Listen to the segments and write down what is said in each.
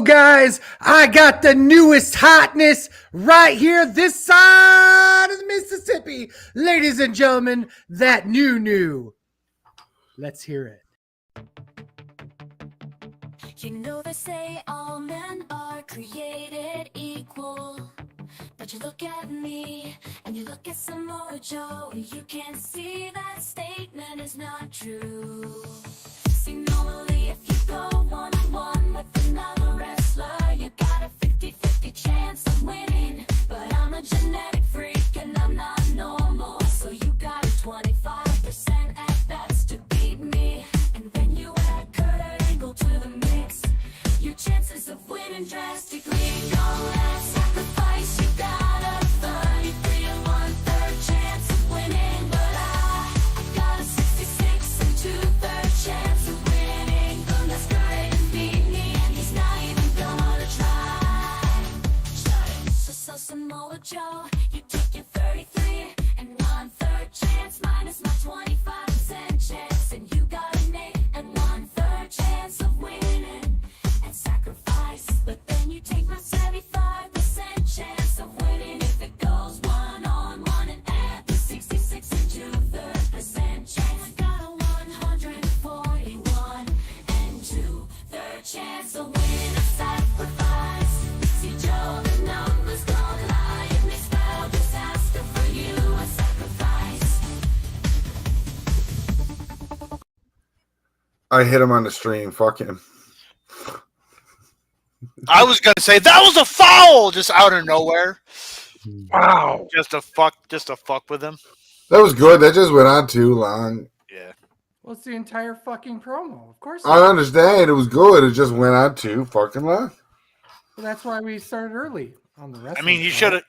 guys, I got the newest hotness right here this side of the Mississippi. Ladies and gentlemen, that new. Let's hear it. You know they say all men are created equal, but you look at me and you look at Samoa Joe, and you can't see that statement is not true. See, normally if you go one-on-one with another wrestler, you got a 50-50 chance of winning, but I'm a genetic freak and I'm not normal, so you got a 25% at best to beat me. And when you add Kurt Angle to the mix, your chances of winning drastically don't have sacrifice. You got a 33 and 1/3 chance of winning, but I got a 66 and 2/3 chance of winning. Unless Kurt Angle beat me, and he's not even gonna try. So Samoa Joe, you take your 33 and 1/3 chance minus my 25% chance, and you got an 8 and 1/3 chance of winning and sacrifice. But then you take my 75% chance of winning if it goes one-on-one, and add the 66 and 2/3 chance. I got a 141 and 2/3 chance of winning a sacrifice. See, Joe, the numbers don't lie. It may spell disaster for you, a sacrifice. I hit him on the stream. Fuck him. I was gonna say that was a foul just out of nowhere. Wow. Just to fuck with him. That was good. That just went on too long. Yeah. Well, it's the entire fucking promo. Of course. I understand. It was good. It just went on too fucking long. Well, that's why we started early on the rest. I mean, he should have.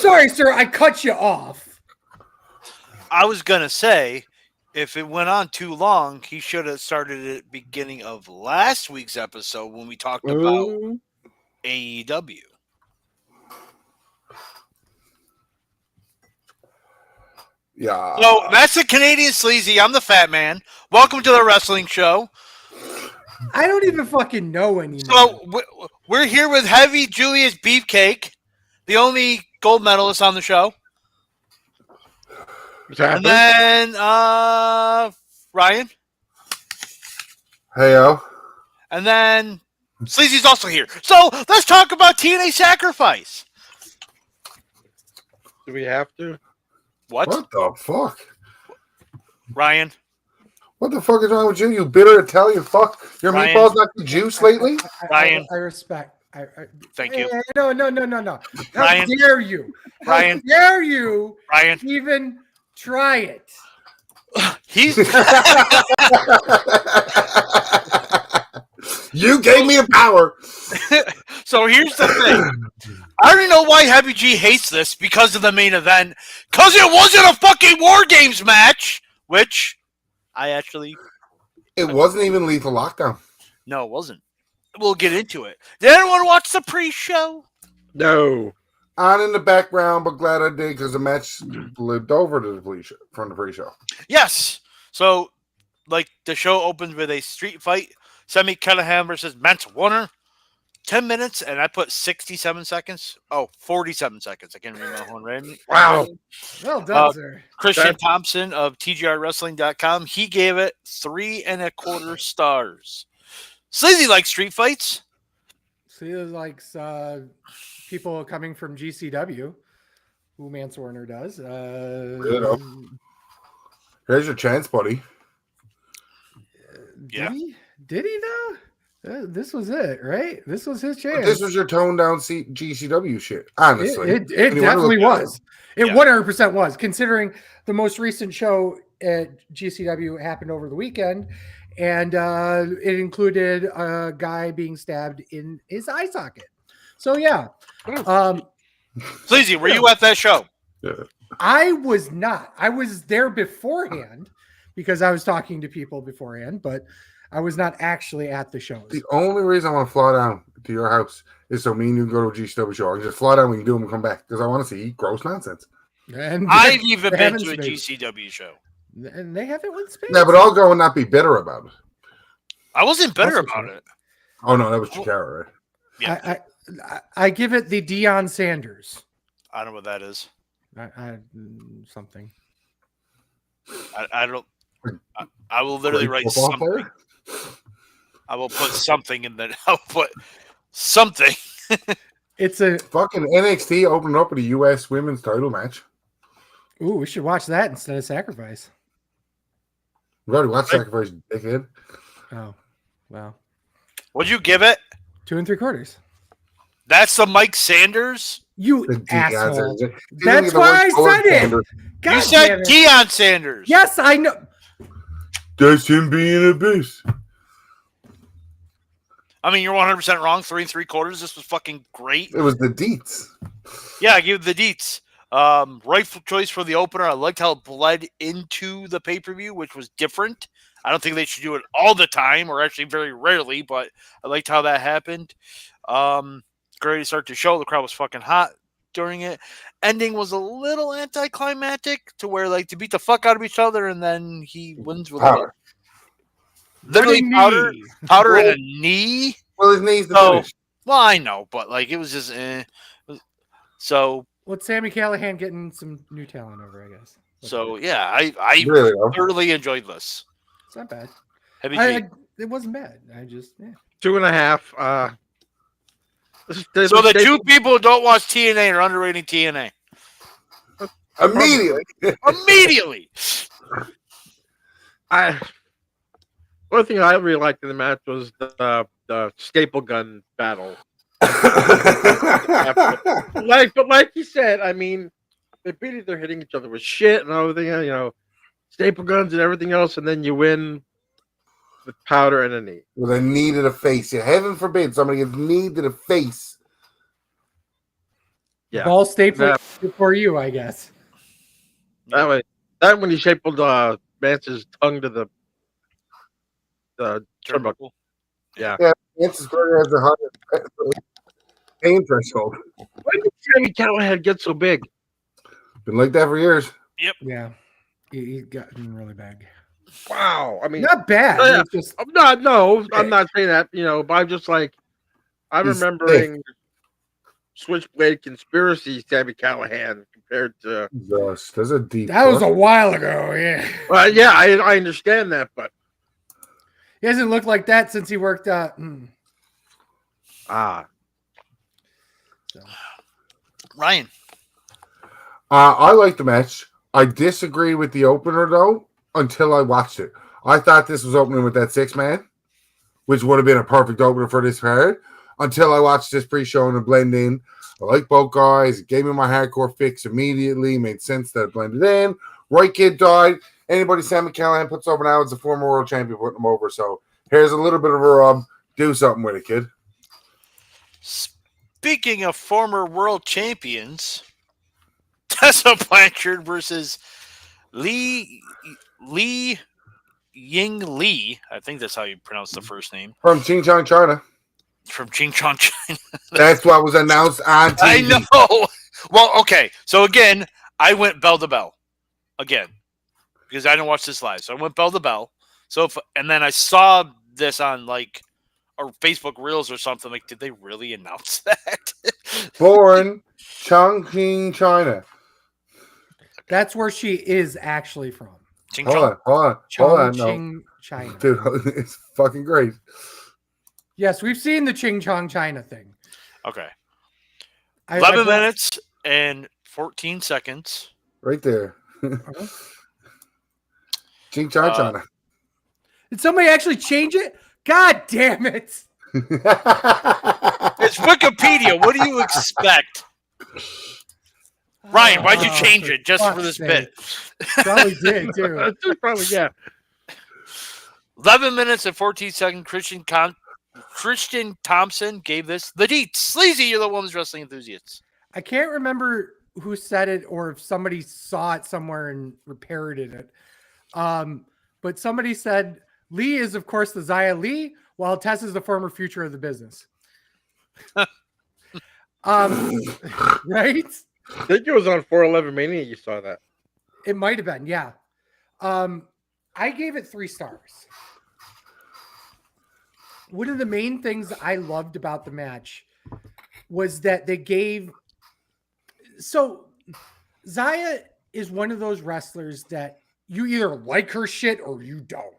Sorry, sir, I cut you off. I was gonna say, if it went on too long, he should have started at the beginning of last week's episode when we talked about AEW. Yeah. So that's the Canadian Sleazy. I'm the Fat Man. Welcome to the wrestling show. I don't even fucking know anymore. So we're here with Heavy Julius Beefcake, the only gold medalist on the show. And then Ryan. Heyo. And then Sleazy's also here. So let's talk about TNA Sacrifice. Do we have to? What the fuck? Ryan. What the fuck is wrong with you? You bitter Italian fuck. Your Ryan. meatballs not the juice lately? Ryan. I respect. Thank you. No. How Ryan. dare you? How Ryan. dare you Ryan. even try it? He's You gave me the power. So here's the thing. I already know why Heavy G hates this because of the main event. Because it wasn't a fucking War Games match, which I actually... It wasn't even Lethal Lockdown. No, it wasn't. We'll get into it. Did anyone watch the pre-show? No. On in the background, but glad I did because the match lived over to the pre-show, from the pre-show. Yes. So, like, the show opens with a street fight. Semi Callahan versus Mance Warner. 10 minutes, and I put 67 seconds. Oh, 47 seconds. I can't remember that one, right? Wow. Well done, sir. Christian Thompson of TGRWrestling.com. He gave it 3.25 stars. Sleazy likes street fights. Sleazy likes people coming from GCW, who Mance Warner does. Here's your chance, buddy. Yeah. Did he though? This was it, right? This was his chance. This was your toned down GCW shit. Honestly, It definitely was. It Yeah. 100% was, considering the most recent show at GCW happened over the weekend, and it included a guy being stabbed in his eye socket. So yeah, Sleazy, were you at that show? I was not. I was there beforehand because I was talking to people beforehand, but I was not actually at the shows. The only reason I want to fly down to your house is so me and you can go to a GCW show. I can just fly down, we can do them and come back because I want to see gross nonsense. And I've even they been haven't to a space. GCW show. And they haven't won space. Yeah, but I'll go and not be bitter about it. I wasn't bitter That's for about sure. it. Oh no, that was Chikara, right? Yeah, I give it the Deion Sanders. I don't know what that is. Something. I don't. I will literally Great write football something. player? I will put something in the. I'll put something. It's a. Fucking NXT opened up with a U.S. women's title match. Ooh, we should watch that instead of Sacrifice. We've already watched Sacrifice, dickhead. Oh, wow. Would you give it? 2 3/4. That's the Mike Sanders. You The Deion asshole. Sanders. You didn't That's get the why word I colored said it. Sanders. God You said damn it. Deion Sanders. Yes, I know. That's him being a beast. I mean, you're 100% wrong. 3 3/4. This was fucking great. It was the deets. Yeah, I give the deets. Rightful choice for the opener. I liked how it bled into the pay-per-view, which was different. I don't think they should do it all the time, or actually very rarely, but I liked how that happened. Great start to show. The crowd was fucking hot during it. Ending was a little anticlimactic to where, like, to beat the fuck out of each other, and then he wins with Powder. literally powder and a knee. Well, his knee's the So, finish. well, I know, but like it was just So Well, Sammy Callahan getting some new talent over, I guess. yeah, I Really, though. thoroughly enjoyed this. It's not bad. Heavy G. It wasn't bad. I just, 2.5. So the two people who don't watch TNA are underrating TNA Immediately. immediately. One thing I really liked in the match was the staple gun battle. But like you said, I mean, they're hitting each other with shit and everything, staple guns and everything else, and then you win with powder and a knee. With a knee to the face. Yeah, heaven forbid somebody gets knee to the face. Yeah, ball staple for you, I guess. That when he stapled Mance's tongue to the turnbuckle. Yeah. Mance's burger has the highest pain threshold. Why did Sammy Callahan get so big? Been like that for years. Yeah. He's gotten really bad. Wow. I mean, Not bad. Yeah. It's just, I'm not saying that, but I'm just like, I'm He's remembering Switchblade Conspiracy Sammy Callahan compared to. Jesus, there's a deep. that was a while ago. Yeah. Well, yeah, I understand that, but. He hasn't looked like that since he worked out. Ryan. I like the match. I disagree with the opener though until I watched it. I thought this was opening with that 6-man, which would have been a perfect opener for this card. Until I watched this pre-show and it blend in. I like both guys. It gave me my hardcore fix immediately. Made sense that it blended in. Right Kid died. Anybody Sammy Callahan puts over now is a former world champion putting him over. So here's a little bit of a rub. Do something with it, kid. Speaking of former world champions, Tessa Blanchard versus Li Ying Li. I think that's how you pronounce the first name. From Ching Chong, China. From Ching Chong, China. That's what was announced on TV. I know. Well, okay. So again, I went bell to bell again because I didn't watch this live. So I went bell to bell. And then I saw this on like or Facebook Reels or something. Like, did they really announce that? Born Chongqing, China. That's where she is actually from. Ching Hold on. Chongqing, No. China. Dude, it's fucking great. Yes, we've seen the Ching Chong China thing. Okay. I 11 brought- minutes and 14 seconds. Right there. Uh-huh. Ching Chong, China. Did somebody actually change it? God damn it. It's Wikipedia. What do you expect? Ryan, why'd you change it just for this bit? Probably did too. Probably, yeah. 11 minutes and 14 seconds. Christian Thompson gave this the deets. Sleazy, you're the women's wrestling enthusiasts. I can't remember who said it or if somebody saw it somewhere and parroted it. But somebody said Lee is, of course, the Xia Li, while Tess is the former future of the business. Right? I think it was on 411 Mania. You saw that. It might have been, yeah. I gave it 3 stars. One of the main things I loved about the match was that they gave. So Xia is one of those wrestlers that you either like her shit or you don't.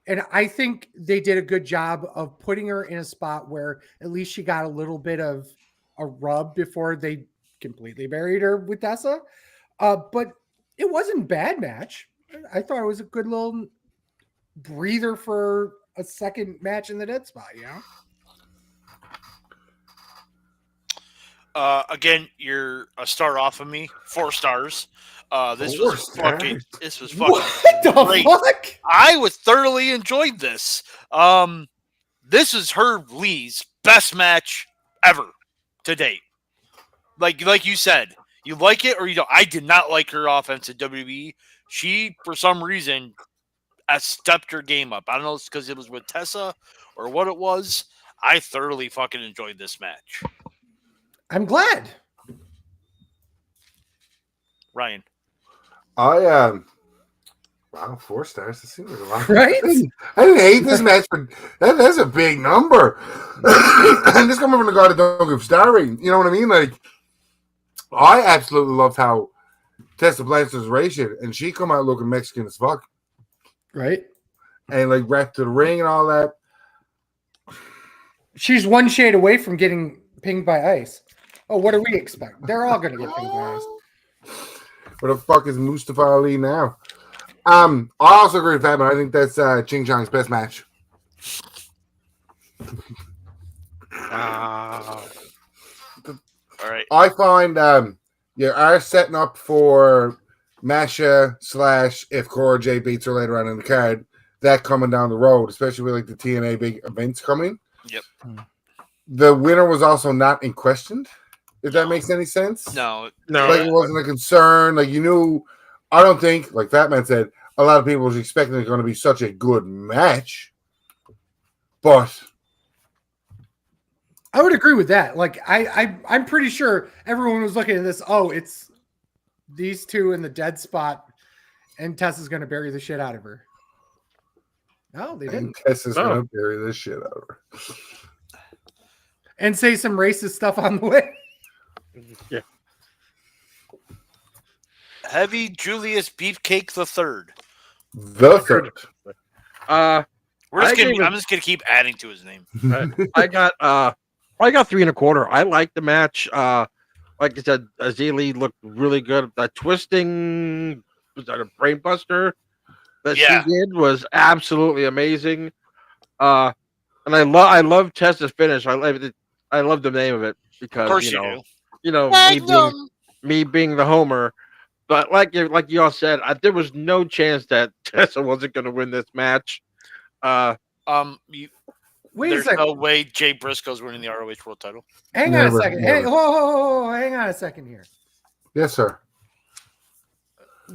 And I think they did a good job of putting her in a spot where at least she got a little bit of a rub before they completely buried her with Tessa. But it wasn't a bad match. I thought it was a good little breather for a second match in the dead spot, you know? Again, you're a star off of me. 4 stars. This 4 was fucking What the great. fuck? I was thoroughly enjoyed this. This is Lee's best match ever to date. Like you said, you like it or you don't. I did not like her offense at WWE. She, for some reason, stepped her game up. I don't know if it's because it was with Tessa or what it was. I thoroughly fucking enjoyed this match. I'm glad. Ryan. Wow, 4 stars. That seems like a lot. Right? I didn't hate this match, but that's a big number. And this coming from the guy that don't give star rating. You know what I mean? Like, I absolutely loved how Tessa Blanchard's ratio, and she come out looking Mexican as fuck. Right? And like wrapped to the ring and all that. She's one shade away from getting pinged by ice. Oh, what do we expect? They're all going to get pinged by ice. Where the fuck is Mustafa Ali now? I also agree with Fatman. I think that's Ching Chong's best match. All right. I find you are setting up for Masha / if Cora J beats her later on in the card, that coming down the road, especially with like the TNA big events coming. Yep. The winner was also not in question, if that makes any sense. No. Like it wasn't a concern. Like you knew, I don't think, like Fatman said, a lot of people was expecting it's going to be such a good match. But I would agree with that. Like I'm pretty sure everyone was looking at this. Oh, it's these two in the dead spot, and Tessa's going to bury the shit out of her. No, they didn't. Tessa's going to bury this shit out of her. And say some racist stuff on the way. Yeah. Heavy Julius Beefcake the Third. The third. I'm just gonna keep adding to his name. I got 3.25. I like the match. Like I said, Azali looked really good. That twisting, was that a brain buster that she did was absolutely amazing. And I love Tessa's finish. I love the name of it because Of course you do. Me being the homer. But like you all said, there was no chance that Tessa wasn't going to win this match. Wait there's a second. no way Jay Briscoe's winning the ROH World Title. Hang on a second. Hey, hang on a second here. Yes, sir.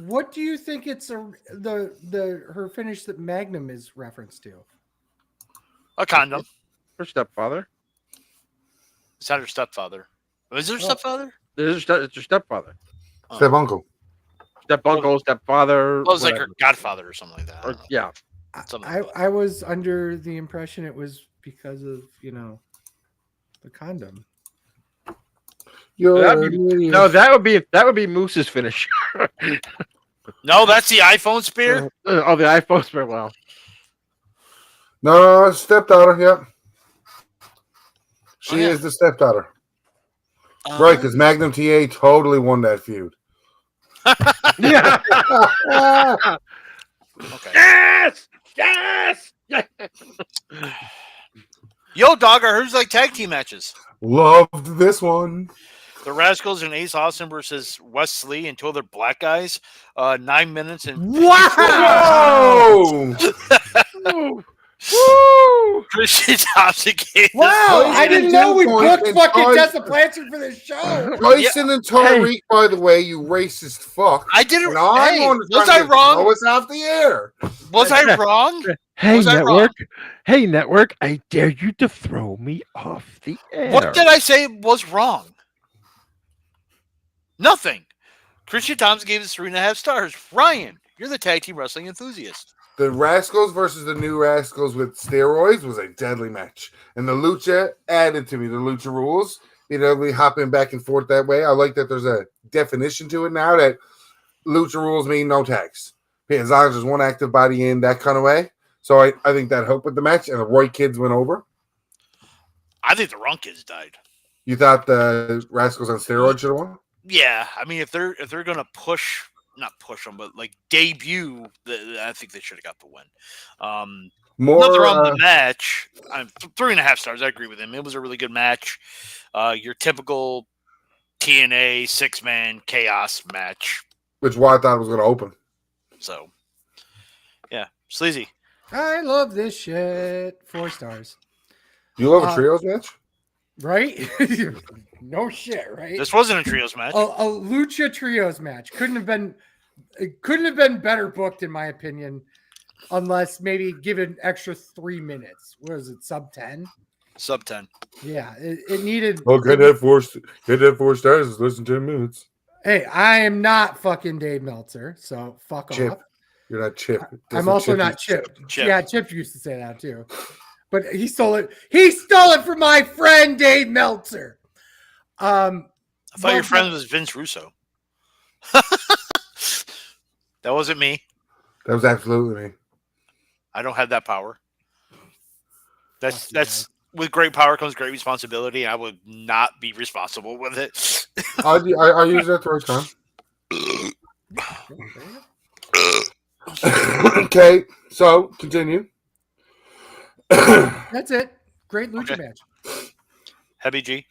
What do you think it's her finish that Magnum is referenced to? A condom. Her stepfather. It's not her stepfather. Is there a stepfather? It's her stepfather. Step uncle. Step uncle, stepfather. It was like her godfather or something like that. Or, yeah. I was under the impression it was because of, the condom. That would be Moose's finish. No, that's the iPhone spear. The iPhone spear. Well, No, stepdaughter. Yep. She is the stepdaughter. Right, because Magnum TA totally won that feud. yeah. Okay. Yes. Yes. Yo, dog, I heard you like tag team matches. Loved this one. The Rascals and Ace Austin versus Wesley and two other black guys. 9 minutes and Wow! Whoa! Woo! Christian Thompson gave Wow! This I didn't know we point booked in fucking time- Tessa Blanchard for this show. Tyson and Tariq, by the way, you racist fuck. I didn't. And I'm Hey, on the was I wrong? throw us off the air. Was I wrong? Hey, Was I network. Hey, network. I dare you to throw me off the air. What did I say was wrong? Nothing. Christian Thompson gave us 3.5 stars. Ryan, you're the tag team wrestling enthusiast. The Rascals versus the New Rascals with steroids was a deadly match. And the Lucha added to me the Lucha rules. You know, we hopping back and forth that way. I like that there's a definition to it now that Lucha rules mean no tags. As long as there's one active body in that kind of way. So I think that helped with the match. And the Roy Kids went over. I think the wrong kids died. You thought the Rascals on steroids should have won? Yeah, I mean, if they're gonna not push them, but like debut, I think they should have got the win. Nothing wrong with the match. I'm 3.5 stars. I agree with him. It was a really good match. Your typical TNA 6-man chaos match. Which I thought was going to open. So, yeah, Sleazy. I love this shit. 4 stars. You love a trios match? Right? No shit, right? This wasn't a trios match. A Lucha Trios match couldn't have been better booked, in my opinion, unless maybe give it an extra 3 minutes. What is it, sub 10? Sub 10. Yeah, it needed. Well, get that 4 stars. It's less than 10 minutes. Hey, I am not fucking Dave Meltzer, so fuck Chip. off. You're not Chip. I'm also not Chip. Chip. Yeah, Chip used to say that too. But he stole it. He stole it from my friend Dave Meltzer. I thought your friend was Vince Russo. That wasn't me. That was absolutely me. I don't have that power. That's with great power comes great responsibility. I would not be responsible with it. I use that the right time. Okay, so continue. That's it. Great lucha match. Heavy G.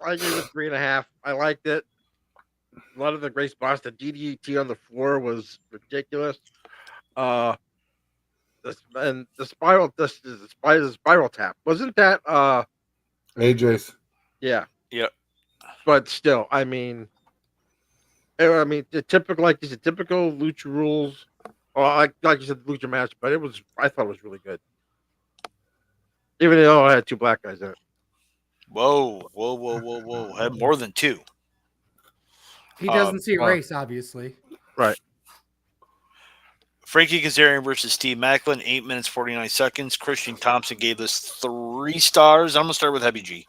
I gave it 3.5. I liked it. A lot of the great spots. The DDT on the floor was ridiculous. The spiral tap, wasn't that? AJ's. Yeah. Yep. But still, I mean, the typical, like you said, typical lucha rules. Or like you said, lucha match. But I thought it was really good. Even though I had 2 black guys in it. Whoa. I had more than 2. He doesn't see race, obviously. Right. Frankie Kazarian versus Steve Macklin, 8 minutes, 49 seconds. Christian Thompson gave this 3 stars. I'm going to start with Heavy G.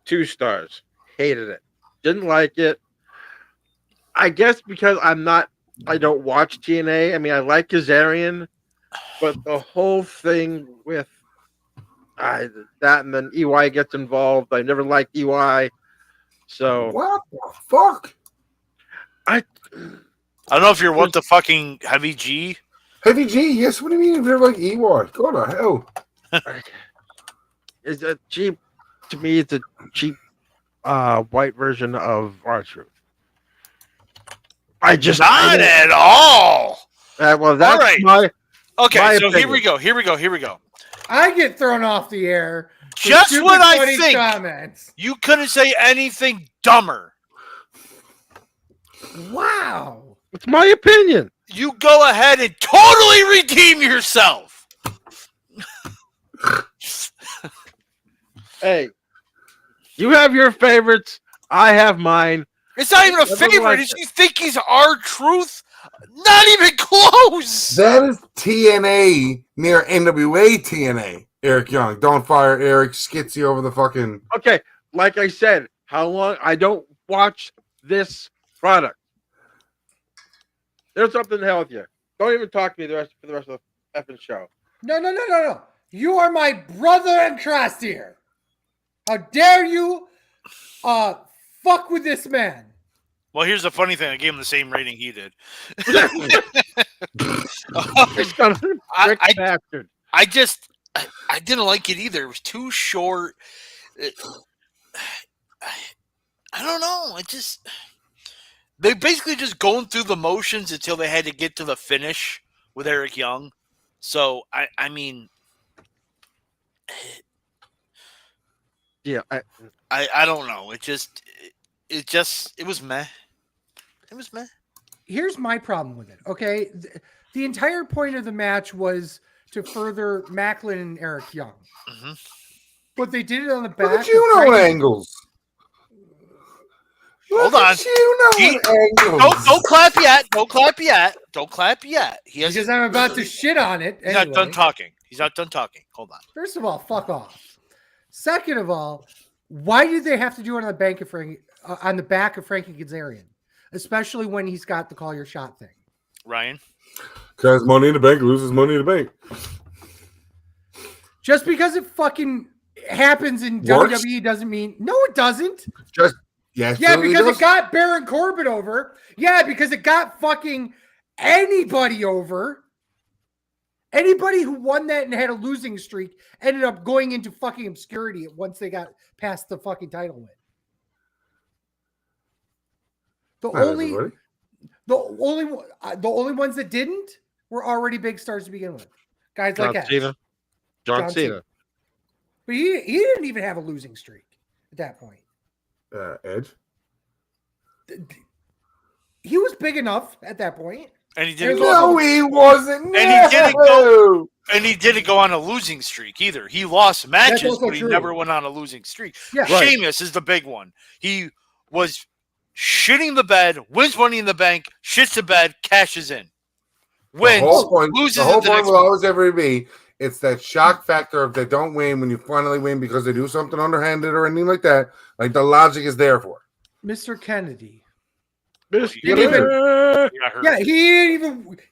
2 stars. Hated it. Didn't like it. I guess because I don't watch TNA. I mean, I like Kazarian, but the whole thing with that and then EY gets involved. I never liked EY. So What the fuck? I don't know if you're what the fucking Heavy G. Heavy G, yes. What do you mean if they're like EY? Go to hell. It's a cheap, to me, it's a cheap white version of R-Truth. Not at all. Well, that's All right. my Okay, my so opinion. here we go. I get thrown off the air. for Just stupid what I funny think. Comments. You couldn't say anything dumber. Wow. It's my opinion. You go ahead and totally redeem yourself. Hey, you have your favorites. I have mine. It's not even a Everyone favorite. likes It's you think he's R-Truth? Not even close. That is TNA near NWA TNA. Eric Young. Don't fire Eric Skitsy over the fucking. Okay, like I said, how long I don't watch this product. There's something to hell with you. Don't even talk to me for the rest of the effing show. No. You are my brother and trust here. How dare you fuck with this man? Well, here's the funny thing. I gave him the same rating he did. It's gonna I- bastard. I didn't like it either. It was too short. I don't know. They basically just going through the motions until they had to get to the finish with Eric Young. So I mean, Yeah, I don't know. It was meh. It was meh. Here's my problem with it. Okay, the entire point of the match was to further Macklin and Eric Young, but they did it on the back. Look at you know angles. Hold Look on. at you know angles. Don't clap yet. Don't clap yet. Don't clap yet. Because I'm about to shit on it. He's not done talking. He's not done talking. Hold on. First of all, fuck off. Second of all, why did they have to do it on the back of Frankie Kazarian, especially when he's got the call your shot thing? Ryan? Because Money in the Bank loses Money in the Bank. Just because it fucking happens in WWE doesn't mean no, it doesn't. Yeah, because it got Baron Corbin over. Yeah, because it got fucking anybody over. Anybody who won that and had a losing streak ended up going into fucking obscurity once they got past the fucking title win. The only ones that didn't were already big stars to begin with. Guys like Edge. John Cena. But he didn't even have a losing streak at that point. Edge. He was big enough at that point. And he didn't No, he wasn't. And he didn't go on a losing streak either. He lost matches, but he never went on a losing streak. Yeah. Right. Sheamus is the big one. He was shitting the bed, wins Money in the Bank, shits the bed, cashes in. Wins, loses. The whole point will always ever be, it's that shock factor if they don't win when you finally win because they do something underhanded or anything like that. Like the logic is there for. Mr. Kennedy. Yeah, he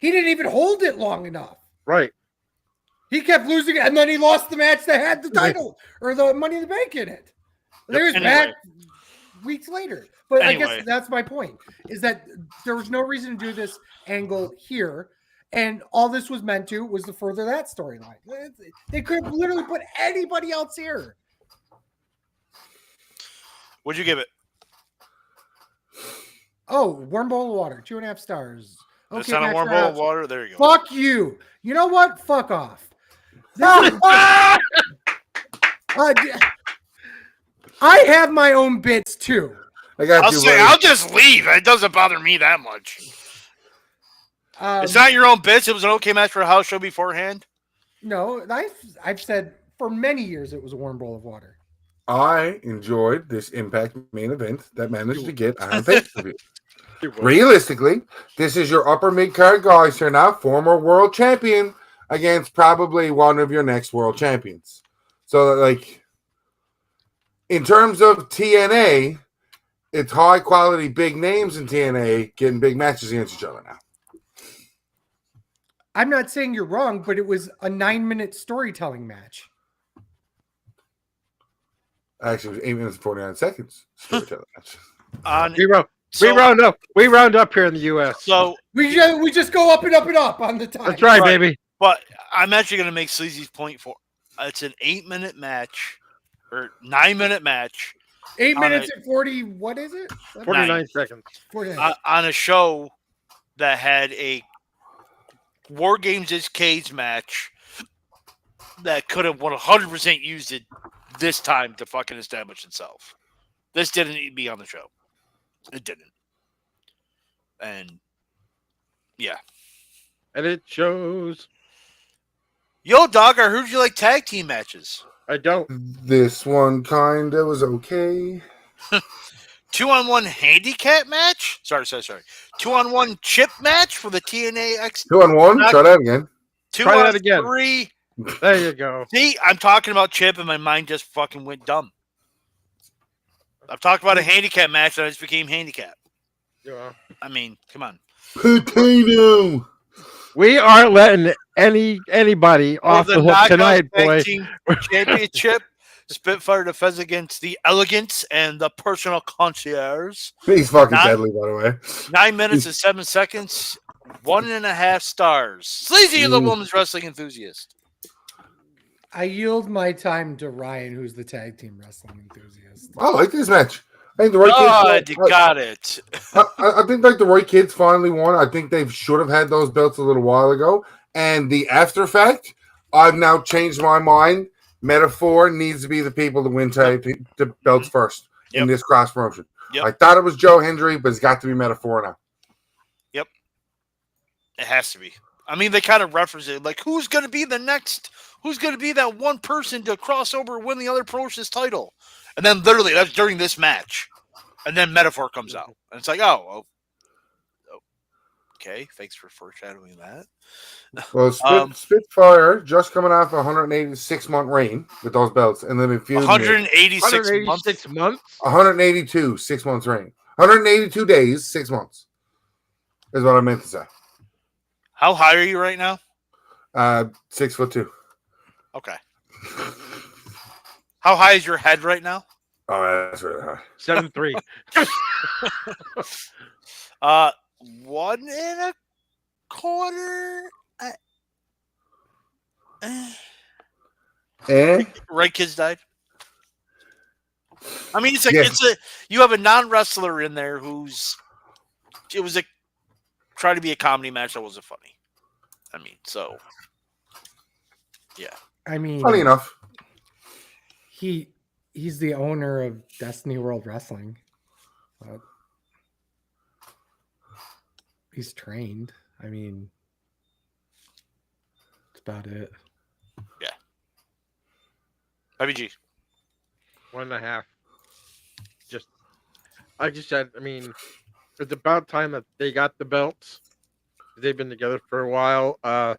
didn't even hold it long enough. Right. He kept losing it, and then he lost the match that had the title or the Money in the Bank in it. There's back weeks later. But I guess that's my point, is that there was no reason to do this angle here. And all this was meant to was to further that storyline. They could have literally put anybody else here. What'd you give it? Oh, warm bowl of water, 2.5 stars. Okay, it's not a warm bowl of water. There you go. Fuck you. You know what? Fuck off. I have my own bits too. I'll just leave. It doesn't bother me that much. It's not your own bits. It was an okay match for a house show beforehand. No, I've said for many years it was a warm bowl of water. I enjoyed this Impact main event that managed to get on pay-per-view. Realistically, this is your upper mid-card guys here now, former world champion against probably one of your next world champions. So, like, in terms of TNA, it's high-quality big names in TNA getting big matches against each other now. I'm not saying you're wrong, but it was a 9-minute storytelling match. Actually, it was 8 minutes and 49 seconds. Storytelling match. We round up here in the U.S. So we just go up and up and up on the time. That's right, baby. But I'm actually going to make Sleazy's point for it's an 8-minute match or 9-minute match. 8 minutes and 40. What is it? 49 seconds. 49. On a show that had a War Games is Cage match that could have 100% used it this time to fucking establish itself. This didn't need to be on the show. It didn't. And yeah. And it shows. Yo, dog, I heard you like tag team matches. I don't. This one kind of was okay. 2-on-1 handicap match? Sorry. 2-on-1 chip match for the TNA X. 2-on-1? Try that again. Try that again. 3. There you go. See, I'm talking about chip and my mind just fucking went dumb. I'm talking about a handicap match that just became handicap. Yeah. I mean, come on. Potato. We aren't letting anybody off the hook tonight, boy. Championship. Spitfire defends against the Elegance and the Personal Concierge. He's fucking deadly, by the way. 9 minutes and 7 seconds. 1.5 stars. Sleazy and the Woman's Wrestling Enthusiast. I yield my time to Ryan, who's the tag team wrestling enthusiast. I like this match. I think the right God, got it. I think like the right kids finally won. I think they should have had those belts a little while ago. And the after fact, I've now changed my mind. Metaphor needs to be the people to win the belts first in this cross promotion. Yep. I thought it was Joe Hendry, but it's got to be Metaphor now. Yep. It has to be. I mean, they kind of reference it like, who's going to be the next? Who's going to be that one person to cross over and win the other promotion's title? And then literally, that's during this match. And then Metaphor comes out. And it's like, oh okay. Thanks for foreshadowing that. Well, Spitfire just coming off a 186-month reign with those belts. And then it 186 months? 182, 6 months reign. 182 days, 6 months is what I meant to say. How high are you right now? 6'2". Okay. How high is your head right now? Oh, that's really high. 7'3". 1.25. Eh? Right kids died. I mean, you have a non-wrestler in there it was try to be a comedy match that wasn't funny. I mean, so yeah. I mean, Funny enough. He's the owner of Destiny World Wrestling. He's trained. I mean, that's about it. Yeah. IBG. 1.5. Just like you said, I mean, it's about time that they got the belts. They've been together for a while. I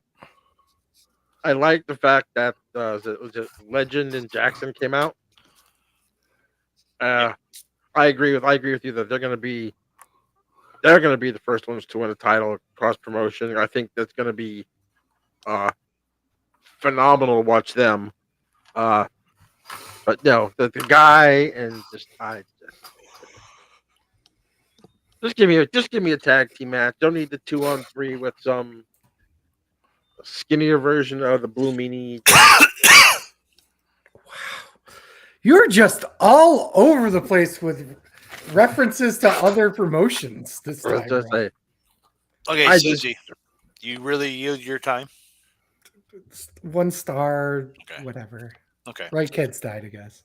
like the fact that was it Legend and Jackson came out. I agree with you that they're gonna be the first ones to win a title cross promotion. I think that's gonna be phenomenal to watch them. But no, the guy and just give me a tag team match. Don't need the 2-on-3 with some skinnier version of the Blue Meanie. You're just all over the place with references to other promotions this time. Okay, Susie, you really yield your time? 1 star, Okay. whatever. Okay. Right kids died, I guess.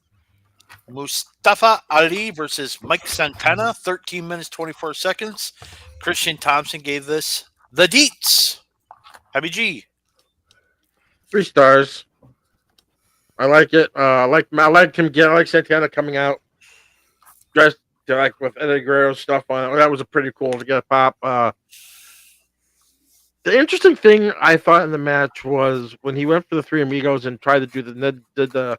Mustafa Ali versus Mike Santana, 13 minutes, 24 seconds. Christian Thompson gave this the deets. IBG. 3 stars. I like it. I like Santana coming out dressed with Eddie Guerrero stuff on it. That was a pretty cool to get a pop. The interesting thing I thought in the match was when he went for the 3 amigos and tried to do the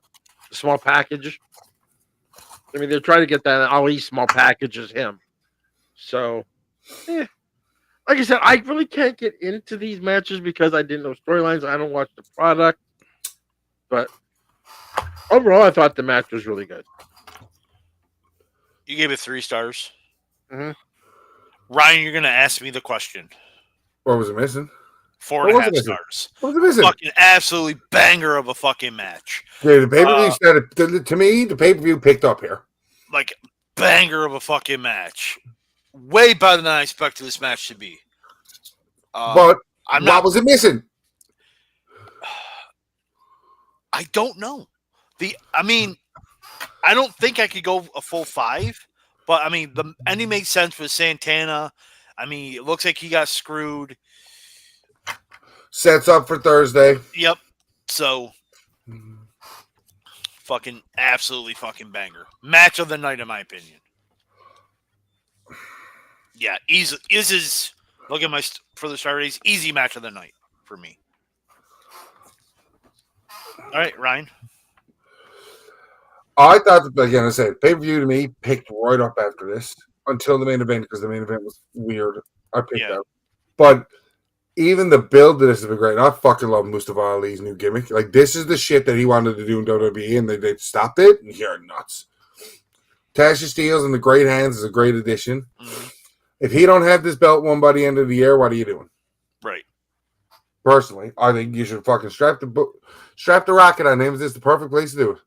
small package. I mean, they're trying to get that Ali small package as him. So, like I said, I really can't get into these matches because I didn't know storylines. I don't watch the product. But overall, I thought the match was really good. You gave it 3 stars. Mm-hmm. Ryan, you're going to ask me the question. What was it missing? 4.5 stars. What was it missing? Fucking absolutely banger of a fucking match. Yeah, the pay-per-view said to me, the pay-per-view picked up here. Like, banger of a fucking match. Way better than I expected this match to be. But what was it missing? I don't know. I mean, I don't think I could go a full 5, but I mean, the ending makes sense with Santana. I mean, it looks like he got screwed. Sets up for Thursday. Yep. So, fucking absolutely fucking banger. Match of the night, in my opinion. Yeah, easy. Look at my for the star ratings. Easy match of the night for me. All right, Ryan. I thought, again, I said, pay-per-view to me picked right up after this until the main event because the main event was weird. I picked out. But even the build to this has been great. And I fucking love Mustafa Ali's new gimmick. Like, this is the shit that he wanted to do in WWE, and they stopped it. And you're nuts. Tasha Steelz and the Great Hands is a great addition. Mm-hmm. If he don't have this belt won by the end of the year, what are you doing? Right. Personally, I think you should fucking strap the rocket on him. This is the perfect place to do it.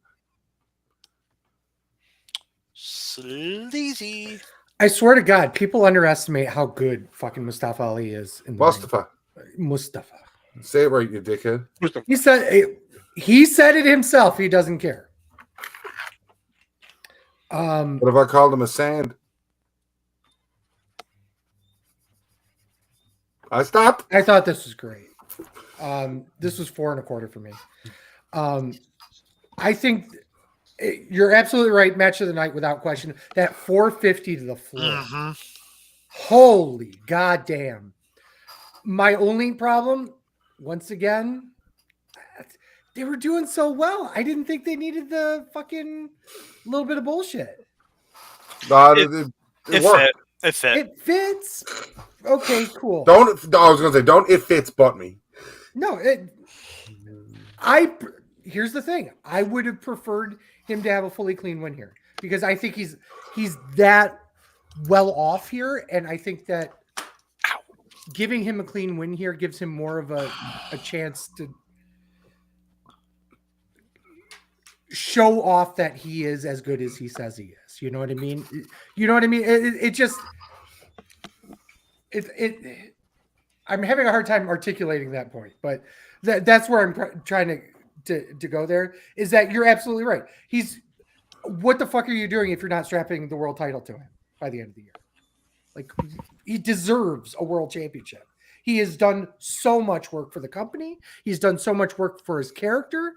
Sleazy. I swear to God, people underestimate how good fucking Mustafa Ali is in the Mustafa, ring. Mustafa. say it right, you dickhead. He said it himself. He doesn't care. What if I called him a sand? I stopped. I thought this was great. This was 4 1/4 for me. I think you're absolutely right. Match of the night, without question. That 450 to the floor. Mm-hmm. Holy goddamn. My only problem, once again, they were doing so well. I didn't think they needed the fucking little bit of bullshit. It worked. It fit. It fits. Okay, cool. I was gonna say, don't it fits but me. No, here's the thing. I would have preferred him to have a fully clean win here because I think he's that well off here, and I think that giving him a clean win here gives him more of a chance to show off that he is as good as he says he is. You know what I mean? You know what I mean? I'm having a hard time articulating that point, but that's where I'm trying to go there, is that you're absolutely right. What the fuck are you doing if you're not strapping the world title to him by the end of the year? Like, he deserves a world championship. He has done so much work for the company. He's done so much work for his character.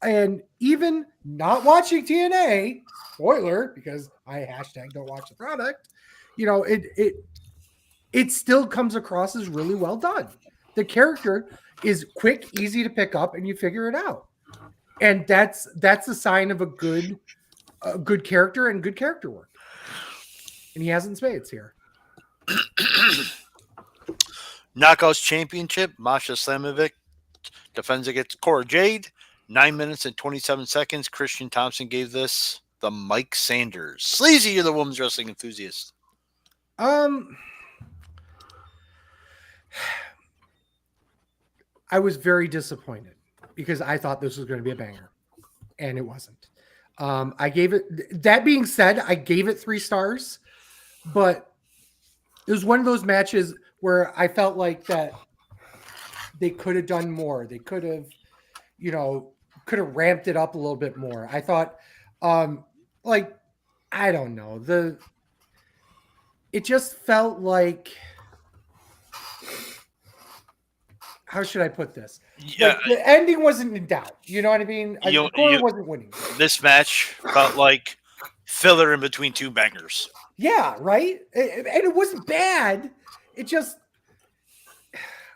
And even not watching TNA, spoiler, because I #don't watch the product, it still comes across as really well done. The character is quick, easy to pick up, and you figure it out. And that's a sign of a good character and good character work. And he has in spades here. Knockouts Championship, Masha Slamovic defends against Cora Jade. 9 minutes and 27 seconds. Christian Thompson gave this the Mike Sanders. Sleazy, you're the women's wrestling enthusiast. I was very disappointed because I thought this was going to be a banger, and it wasn't. I gave it. That being said, I gave it 3 stars, but it was one of those matches where I felt like that they could have done more. They could have, ramped it up a little bit more. I thought, I don't know. It just felt like, how should I put this? Yeah, like, the ending wasn't in doubt. You know what I mean? Cora wasn't winning. This match felt like filler in between 2 bangers. Yeah, right? And it wasn't bad. It just,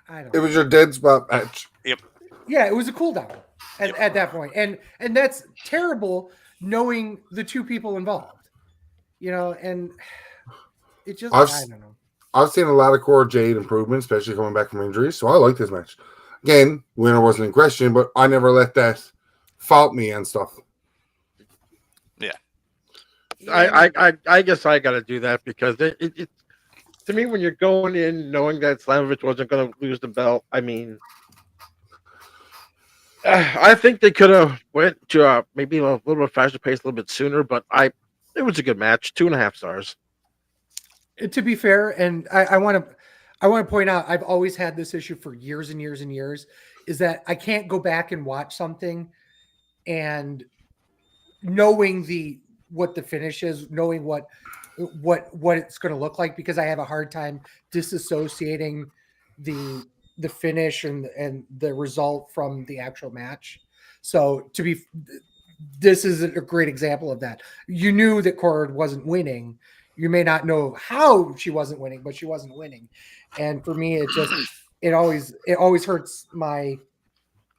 I don't know. It was your dead spot match. Yep. Yeah, it was a cool down at that point. And that's terrible knowing the 2 people involved. And it just, I don't know. I've seen a lot of Cora Jade improvements, especially coming back from injuries. So I like this match. Again, winner wasn't in question, but I never let that fault me and stuff. Yeah. I guess I got to do that because it to me, when you're going in knowing that Slamovich wasn't going to lose the belt, I mean, I think they could have went to maybe a little bit faster pace, a little bit sooner. But it was a good match, 2.5 stars. To be fair, and I want to point out, I've always had this issue for years and years and years, is that I can't go back and watch something and knowing what the finish is, knowing what it's going to look like, because I have a hard time disassociating the finish and the result from the actual match. So this is a great example of that. You knew that Cora wasn't winning. You may not know how she wasn't winning, but she wasn't winning. And for me, it always hurts my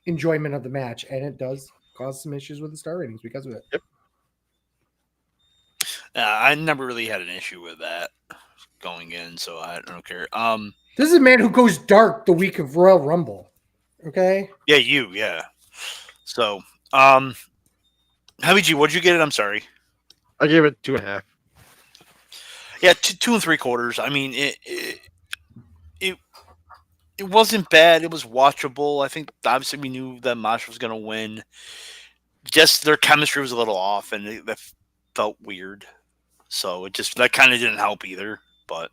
enjoyment of the match, and it does cause some issues with the star ratings because of it. Yep. I never really had an issue with that going in, so I don't care. This is a man who goes dark the week of Royal Rumble. Okay. Yeah. So, Heavy G, what'd you get it? I'm sorry. I gave it 2.5. Yeah, 2 3/4. I mean, it It wasn't bad. It was watchable. I think obviously we knew that Mosh was going to win. Just their chemistry was a little off, and that felt weird. So that kind of didn't help either. But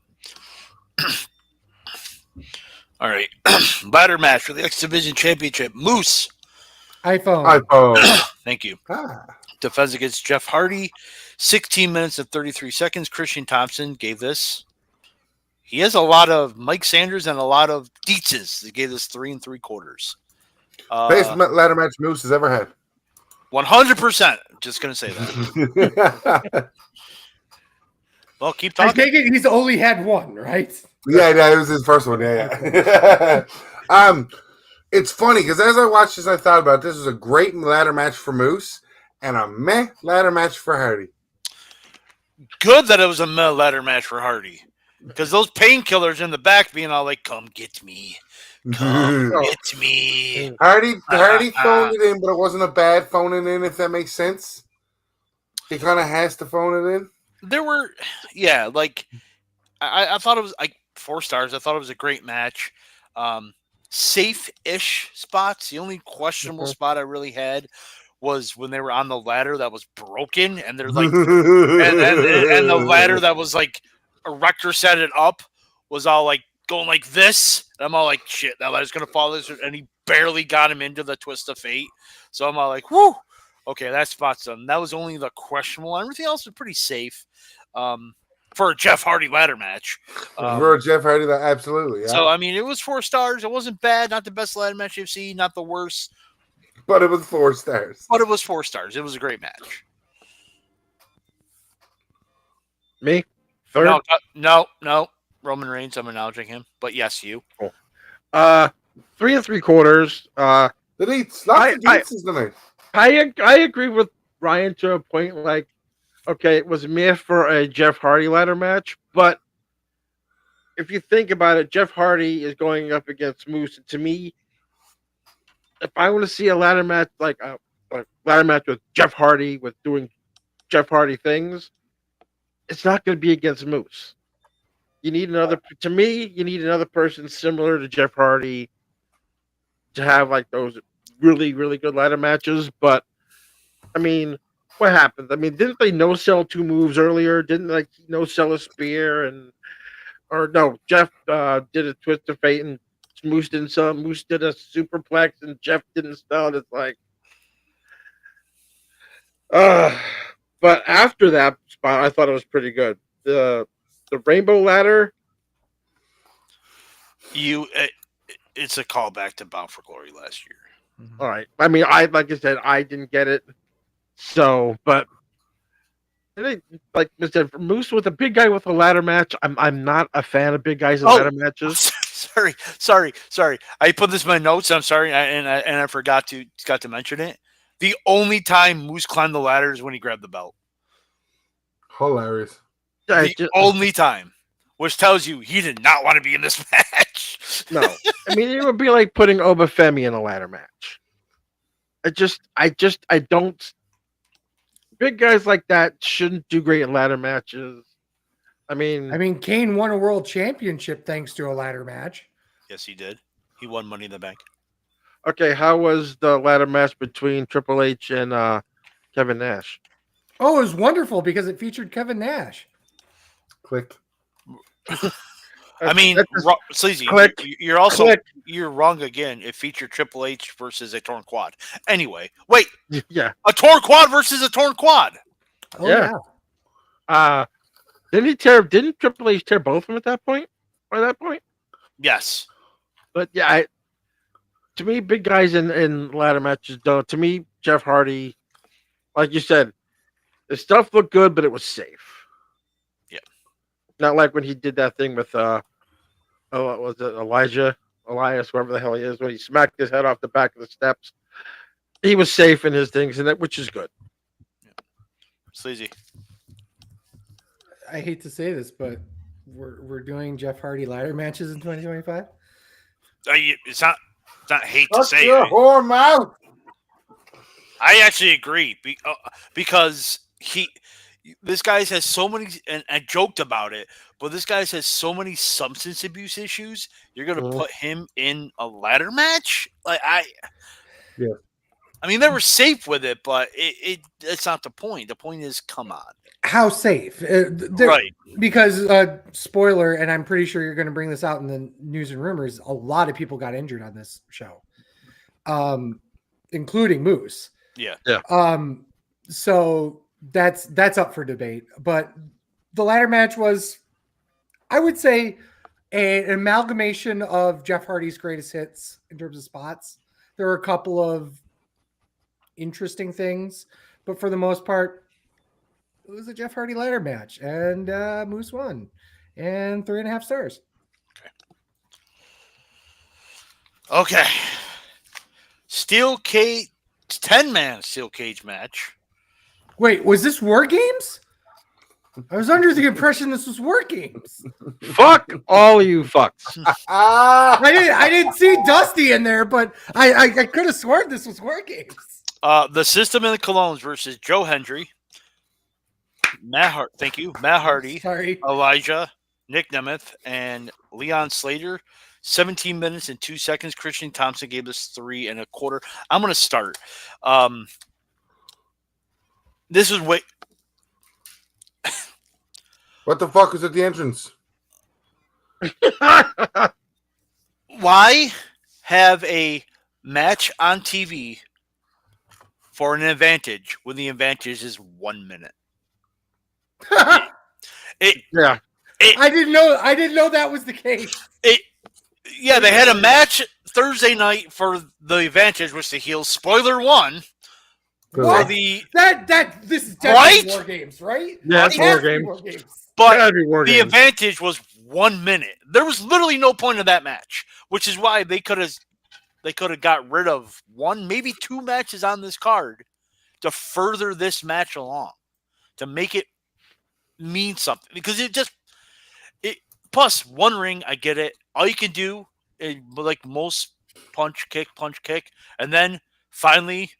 all right, ladder match for the X Division Championship. Moose, iPhone. thank you. Ah. Defense against Jeff Hardy, 16 minutes and 33 seconds. Christian Thompson gave this. He has a lot of Mike Sanders and a lot of Dietzes. He gave this 3 3/4. Best ladder match Moose has ever had. 100%. Just gonna say that. Well, keep I talking. take it he's only had one, right? Yeah, it was his first one. Yeah. It's funny because as I watched this, I thought about this was a great ladder match for Moose and a meh ladder match for Hardy. Good that it was a meh ladder match for Hardy, because those painkillers in the back being all like, "Come get me, come get me." Hardy phoned it in, but it wasn't a bad phoning in, if that makes sense. He kind of has to phone it in. There were, yeah, like I thought it was like 4 stars. I thought it was a great match. Safe-ish spots. The only questionable spot I really had was when they were on the ladder that was broken, and they're like, and the ladder that was like Erector set it up was all like going like this. And I'm all like, shit, that ladder's gonna fall. And he barely got him into the twist of fate. So I'm all like, whoo, okay, that spot's done. That was only the questionable. Everything else was pretty safe. For a Jeff Hardy ladder match. For a Jeff Hardy, absolutely. Yeah. So, I mean, it was 4 stars. It wasn't bad. Not the best ladder match you've seen. Not the worst. But it was 4 stars. But it was 4 stars. It was a great match. Me? Third? No. Roman Reigns, I'm acknowledging him. But yes, you. Cool. 3 3/4. Did he slap the Jesus tonight? I agree with Ryan to a point. Like, okay, it was meh for a Jeff Hardy ladder match, but if you think about it, Jeff Hardy is going up against Moose. And to me, if I want to see a ladder match like ladder match with Jeff Hardy with doing Jeff Hardy things, it's not going to be against Moose. You need another. To me, you need another person similar to Jeff Hardy to have like those really, really good ladder matches. But I mean, what happened? I mean, didn't they no sell 2 moves earlier? Didn't like no sell a spear Jeff did a twist of fate and Moose didn't sell. Moose did a superplex and Jeff didn't sell it. It's like, but after that spot, I thought it was pretty good. The Rainbow Ladder. It's a callback to Bound for Glory last year. All right. I mean, like I said, I didn't get it. So, but like I said, for Moose with a big guy with a ladder match, I'm not a fan of big guys in ladder matches. Sorry. I put this in my notes. I'm sorry, and I forgot to mention it. The only time Moose climbed the ladder is when he grabbed the belt. Hilarious. The only time, which tells you he did not want to be in this match. No, I mean it would be like putting Obafemi in a ladder match. I don't. Big guys like that shouldn't do great in ladder matches. I mean, Kane won a world championship thanks to a ladder match. Yes, he did. He won Money in the Bank. Okay, how was the ladder match between Triple H and Kevin Nash? Oh, it was wonderful because it featured Kevin Nash. Click. I mean, Sleazy, you're wrong again. It featured Triple H versus a torn quad. Anyway, wait. Yeah. A torn quad versus a torn quad. Oh, yeah. Didn't Triple H tear both of them at that point? By that point? Yes. But yeah, to me, big guys in ladder matches don't. To me, Jeff Hardy, like you said, the stuff looked good, but it was safe. Yeah. Not like when he did that thing with was it Elias, whoever the hell he is, when he smacked his head off the back of the steps. He was safe in his things, which is good. Yeah. Sleazy. I hate to say this, but we're doing Jeff Hardy ladder matches in 2025. It's not hate to say your it. whore mouth. I actually agree because this guy has so many, and I joked about it, but this guy has so many substance abuse issues. You're gonna Mhm. put him in a ladder match? Like Yeah. I mean, they were safe with it, but it's not the point. The point is, come on, How safe? right? Because spoiler, and I'm pretty sure you're going to bring this out in the news and rumors. A lot of people got injured on this show, including Moose. Yeah. So that's up for debate. But the ladder match was, I would say, an amalgamation of Jeff Hardy's greatest hits in terms of spots. There were a couple of interesting things, but for the most part, it was a Jeff Hardy ladder match, and Moose won, and 3.5 stars. Okay. Steel cage, 10-man steel cage match. Wait, was this War Games? I was under the impression this was War Games. Fuck all you fucks. I didn't see Dusty in there, but I could have sworn this was War Games. The System and the Colognes versus Joe Hendry, Matt Hardy, Sorry. Elijah, Nick Nemeth, and Leon Slater. 17 minutes and 2 seconds. Christian Thompson gave us 3.25. I'm going to start. This was way. What the fuck was at the entrance? Why have a match on TV for an advantage when the advantage is 1 minute? Yeah. I didn't know that was the case. Yeah, they had a match Thursday night for the advantage, which the heels spoiler won. What? For the This is definitely Right? War Games, right? Yeah, it's It has War to be Games. War Games. but Gotta be War the Games. advantage was 1 minute. There was literally no point of that match, which is why they could have got rid of one, maybe two matches on this card to further this match along, to make it mean something. Because it plus one ring, I get it. All you can do is like most punch, kick, and then finally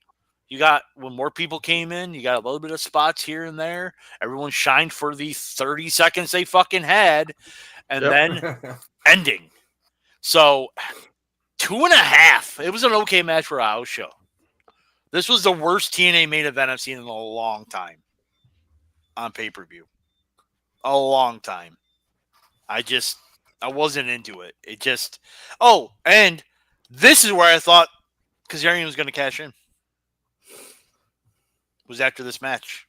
you got, when more people came in, you got a little bit of spots here and there. Everyone shined for the 30 seconds they fucking had, and then ending. So 2.5. It was an okay match for a house show. This was the worst TNA main event I've seen in a long time on pay-per-view. A long time. I wasn't into it. It just, and this is where I thought Kazarian was going to cash in. Was after this match.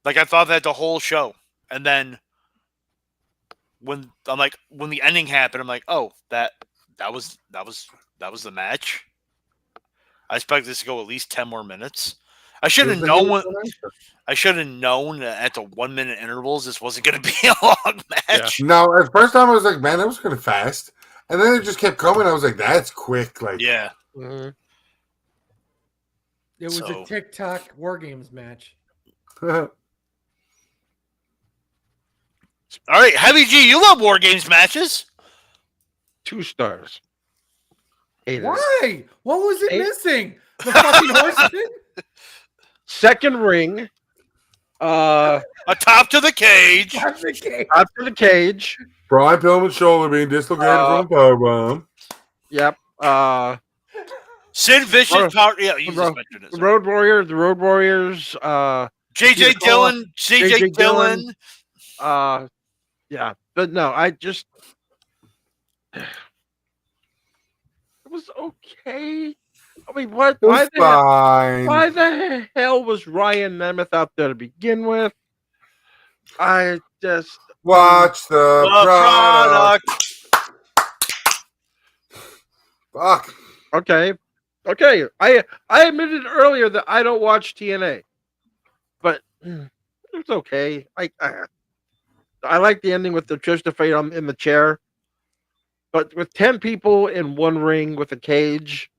Like, I thought that the whole show. And then when the ending happened, I'm like, oh, that was the match. I expect this to go at least 10 more minutes. I should have known at the 1 minute intervals this wasn't going to be a long match. No, at the first time I was like, man, that was kind of fast. And then it just kept coming. I was like, that's quick. Like, Yeah. Mhm. It was So- a TikTok War Games match. All right, Heavy G, you love War Games matches. 2 stars. Hated it. Why? What was it Eight. missing? The fucking horseman? Second ring. A top to the cage. That's the case. Out to the cage. Brian Pillman's shoulder being dislocated from a powerbomb. Yep. Sid Vicious Bro- power. Yeah, you bro- just mentioned it. The sorry. Road Warriors. JJ Nicole- Dillon. JJ JJ Dillon. Dillon. Yeah, but no, I just it was okay. I mean, what? It was fine. Why the hell was Ryan Nemeth out there to begin with? I just Watch the The product. product. Fuck. okay. I admitted earlier that I don't watch TNA, but it's okay. I like the ending with the Trish to Fate in the chair, but with 10 people in one ring with a cage,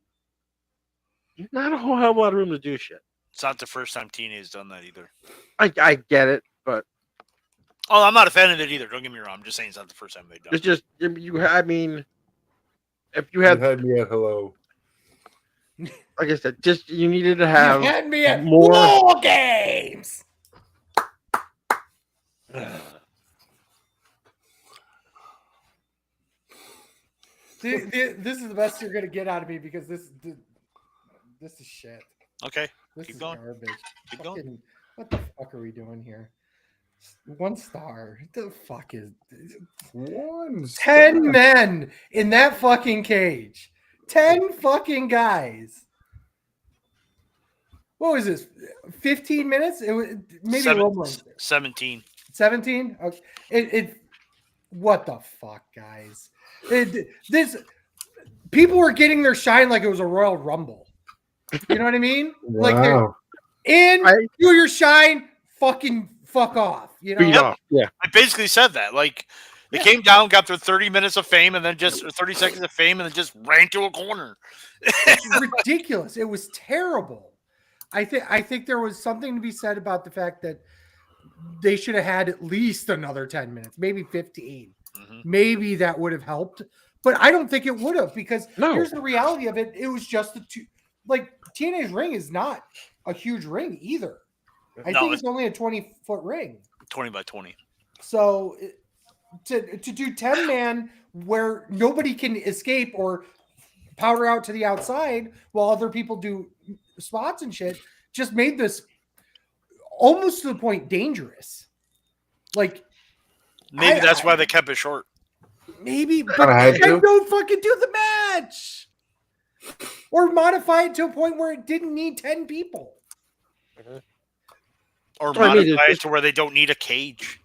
not a whole hell of a lot of room to do shit. It's not the first time TNA has done that either. I get it, but Oh, I'm not a fan of it either. Don't get me wrong. I'm just saying it's not the first time they've done it's it. just I mean, if you You had, had me at hello. like I said, just you needed to have You had me at more- War Games. This is the best you're gonna get out of me because this is shit. Okay, This keep is going. garbage. Keep going. Fucking, what the fuck are we doing here? 1 star. The fuck is 1 10 star. men in that fucking cage? 10 fucking guys. What was this? 15 minutes? It was maybe a little more. 17. 17? Okay. It what the fuck, guys? This people were getting their shine like it was a Royal Rumble. You know what I mean? Like they're Wow. do your shine, fucking fuck off. You know? Beat off. Yeah. I basically said that. Like, they came down, got their 30 minutes of fame, and then just or 30 seconds of fame, and then just ran to a corner. It's ridiculous. It was terrible. I think there was something to be said about the fact that they should have had at least another 10 minutes, maybe 15. Mhm. Maybe that would have helped. But I don't think it would have because No. here's the reality of it. It was just the two. Like TNA's ring is not a huge ring either. I No, think it's only a 20-foot ring. 20 by 20. So to do 10 man where nobody can escape or powder out to the outside while other people do spots and shit just made this almost to the point dangerous. Like Maybe that's why they kept it short. maybe, but Kinda had then to. don't fucking do the match. Or modify it to a point where it didn't need 10 people. Or Well, I mean, modify it it's- to where they don't need a cage.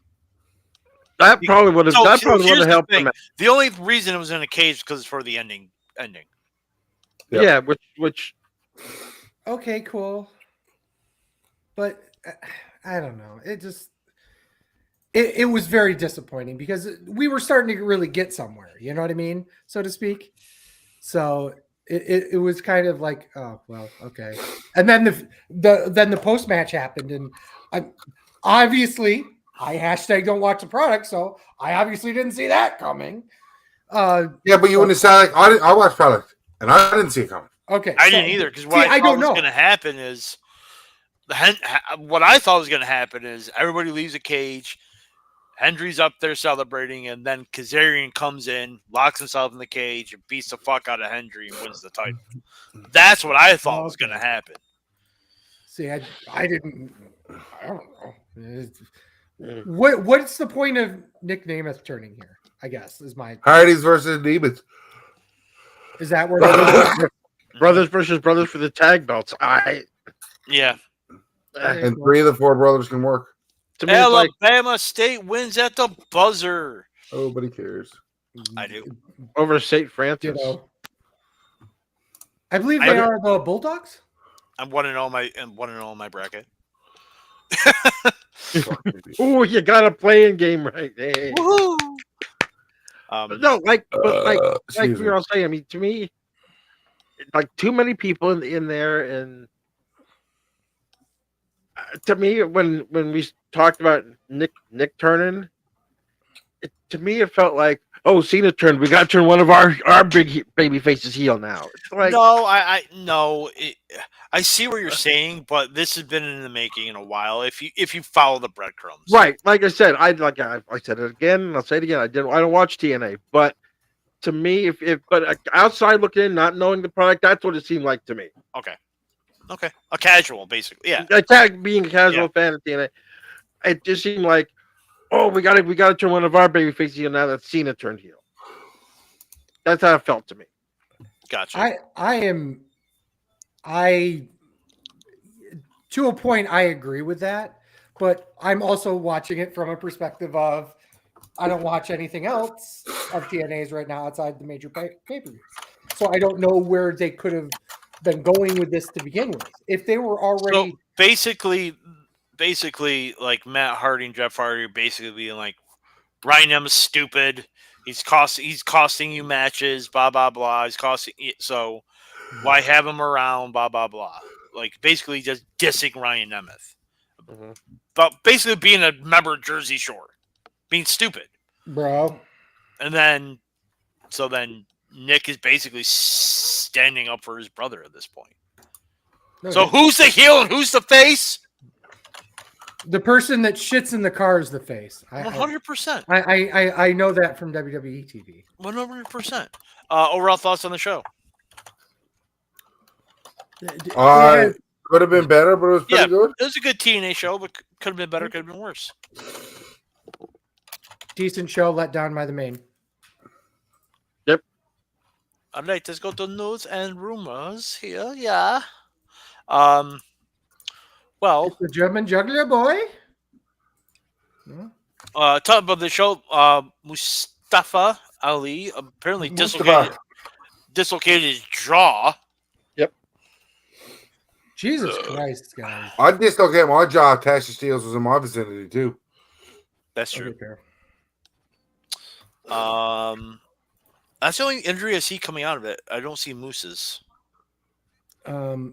That probably would have. So, That so probably here's would have the helped thing. them. The only reason it was in a cage because it's for the ending. Yep. Yeah, which Okay, cool. But I don't know. It was very disappointing because we were starting to really get somewhere, you know what I mean, so to speak. So it was kind of like, oh well, okay. And then the post match happened, and obviously I hashtag don't watch the product, so I obviously didn't see that coming. Yeah, but you wouldn't have said like I watched product and I didn't see it coming. Okay, I so- didn't either because see, what I I thought don't was know. going to happen is what I thought was going to happen is everybody leaves a cage. Hendry's up there celebrating, and then Kazarian comes in, locks himself in the cage, and beats the fuck out of Hendry and wins the title. That's what I thought was going to happen. See, I didn't. I don't know. What's the point of Nick Namath turning here? I guess is Hardys versus Demons. is that where brothers versus brothers for the tag belts. Yeah. And 3 of the 4 brothers can work. To me, it's like Alabama State wins at the buzzer. Nobody cares. I do. over St. Francis. I believe I they don't- are the Bulldogs. I'm 1-0 my bracket. Oh, you got a playing game right. Hey. Woohoo! No, like Excuse we me. were all saying. I mean, to me, like too many people in there, and to me, when we talked about Nick turning, to me it felt like, oh, Cena turned. We got to turn one of our big baby faces heel now. It's like No, I see what you're saying, but this has been in the making in a while. If you follow the breadcrumbs, right. Like I said, I said it again, and I'll say it again. I don't watch TNA, but to me, but outside looking in, not knowing the product, that's what it seemed like to me. Okay, a casual, basically, yeah. Being a casual fan of TNA, it just seemed like, oh, we got to turn one of our baby faces heel now that Cena turned heel. That's how it felt to me. Gotcha. I to a point I agree with that, but I'm also watching it from a perspective of I don't watch anything else of TNA's right now outside the major pay-per-views. So I don't know where they could have been going with this to begin with. If they were already So basically, like Matt Hardy and Jeff Hardy are basically being like, Ryan M's stupid. He's costing you matches. Blah blah blah. He's costing. So why have him around? Blah blah blah. Like basically just dissing Ryan Nemeth, but basically being a member of Jersey Shore, being stupid. bro. And then Nick is basically standing up for his brother at this point. So who's the heel and who's the face? The person that shits in the car is the face. 100%. I know that from WWE TV. 100%. Overall thoughts on the show? Could have been better, but it was pretty good. It was a good TNA show, but could have been better, could have been worse. Decent show, let down by the main. Yep. All right, let's go to news and rumors here. Yeah. Well, It's the German juggler boy. talk about the show. Mustafa Ali apparently dislocated his jaw. Yep. Jesus Christ, guys. I dislocated my jaw. Tasha Steelz was in my vicinity too. That's true. Okay, fair. That's the only injury I see coming out of it. I don't see Moose's. I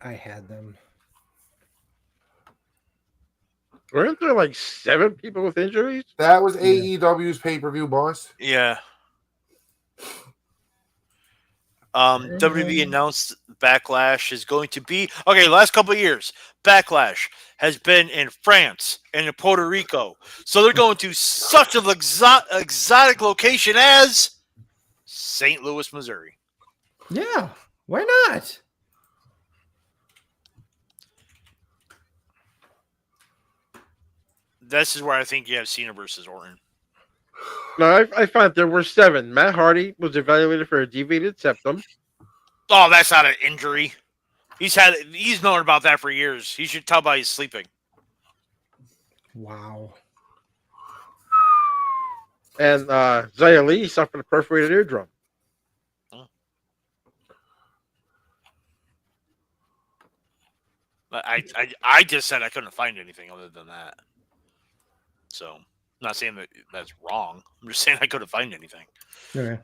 had them. Weren't there like 7 people with injuries? That was AEW's pay-per-view, boss. Yeah. WWE announced Backlash is going to be last couple of years, Backlash has been in France and in Puerto Rico. So they're going to such an exotic location as St. Louis, Missouri. Yeah, why not? This is where I think you have Cena versus Orton. No, I found there were 7. Matt Hardy was evaluated for a deviated septum. Oh, that's not an injury. He's known about that for years. He should tell by he's sleeping. Wow. And Xia Li suffered a perforated eardrum. I just said I couldn't find anything other than that. So, I'm not saying that that's wrong. I'm just saying I couldn't find anything. Okay.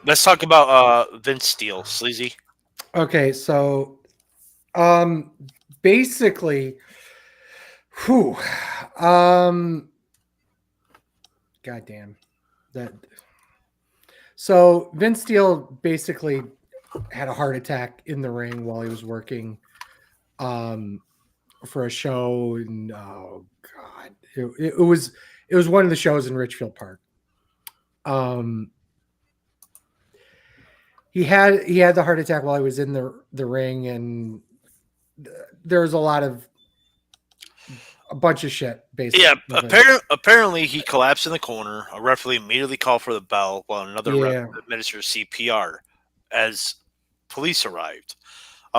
Let's talk about Vince Steele, Sleazy. Okay, so basically goddamn that. So Vince Steele basically had a heart attack in the ring while he was working for a show, and oh god, it was one of the shows in Richfield Park. He had the heart attack while he was in the ring, and there was a bunch of shit basically. Yeah, apparently he collapsed in the corner. A referee immediately called for the bell while another ref administered CPR as police arrived.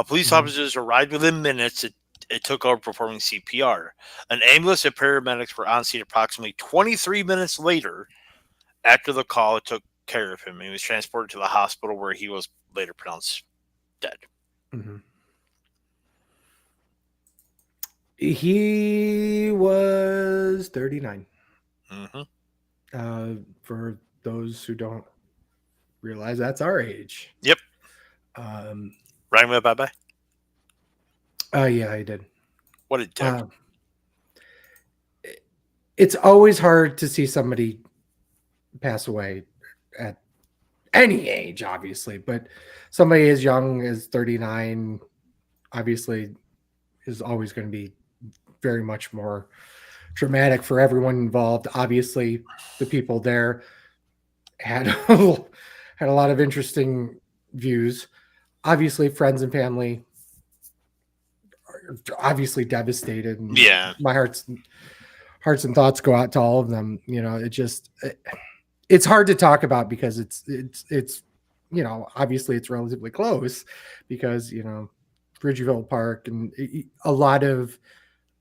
Police officers arrived within minutes. It took over performing CPR. An ambulance and paramedics were on scene approximately 23 minutes later. After the call, it took care of him. He was transported to the hospital where he was later pronounced dead. Mm-hmm. He was 39. Mm-hmm. For those who don't realize, that's our age. Yep. Rang me bye-bye? Yeah, I did. What did it do? It's always hard to see somebody pass away at any age, obviously, but somebody as young as 39 obviously is always going to be very much more traumatic for everyone involved. Obviously, the people there had a lot of interesting views. Obviously, friends and family are obviously devastated. And yeah, my hearts and thoughts go out to all of them. You know, it's hard to talk about because it's you know, obviously it's relatively close because, you know, Ridgeville Park and a lot of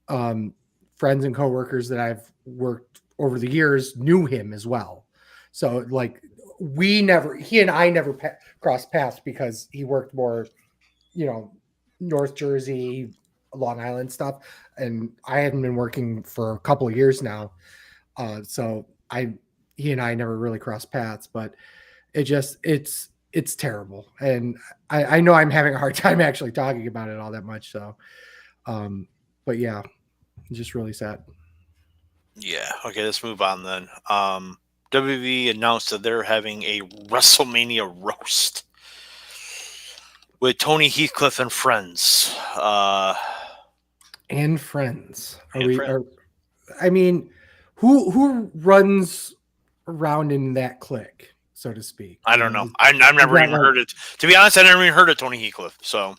friends and coworkers that I've worked over the years knew him as well. So like he and I never crossed paths because he worked more, you know, North Jersey, Long Island stuff. And I hadn't been working for a couple of years now. So he and I never really crossed paths, but it's terrible. And I know I'm having a hard time actually talking about it all that much. So, but yeah, it's just really sad. Yeah. Okay. Let's move on then. WWE announced that they're having a WrestleMania roast with Tony Heathcliff and friends. And friends. And friends. I mean, who runs around in that clique, so to speak? I don't know. I've never even heard it. To be honest, I never even heard of Tony Heathcliff. So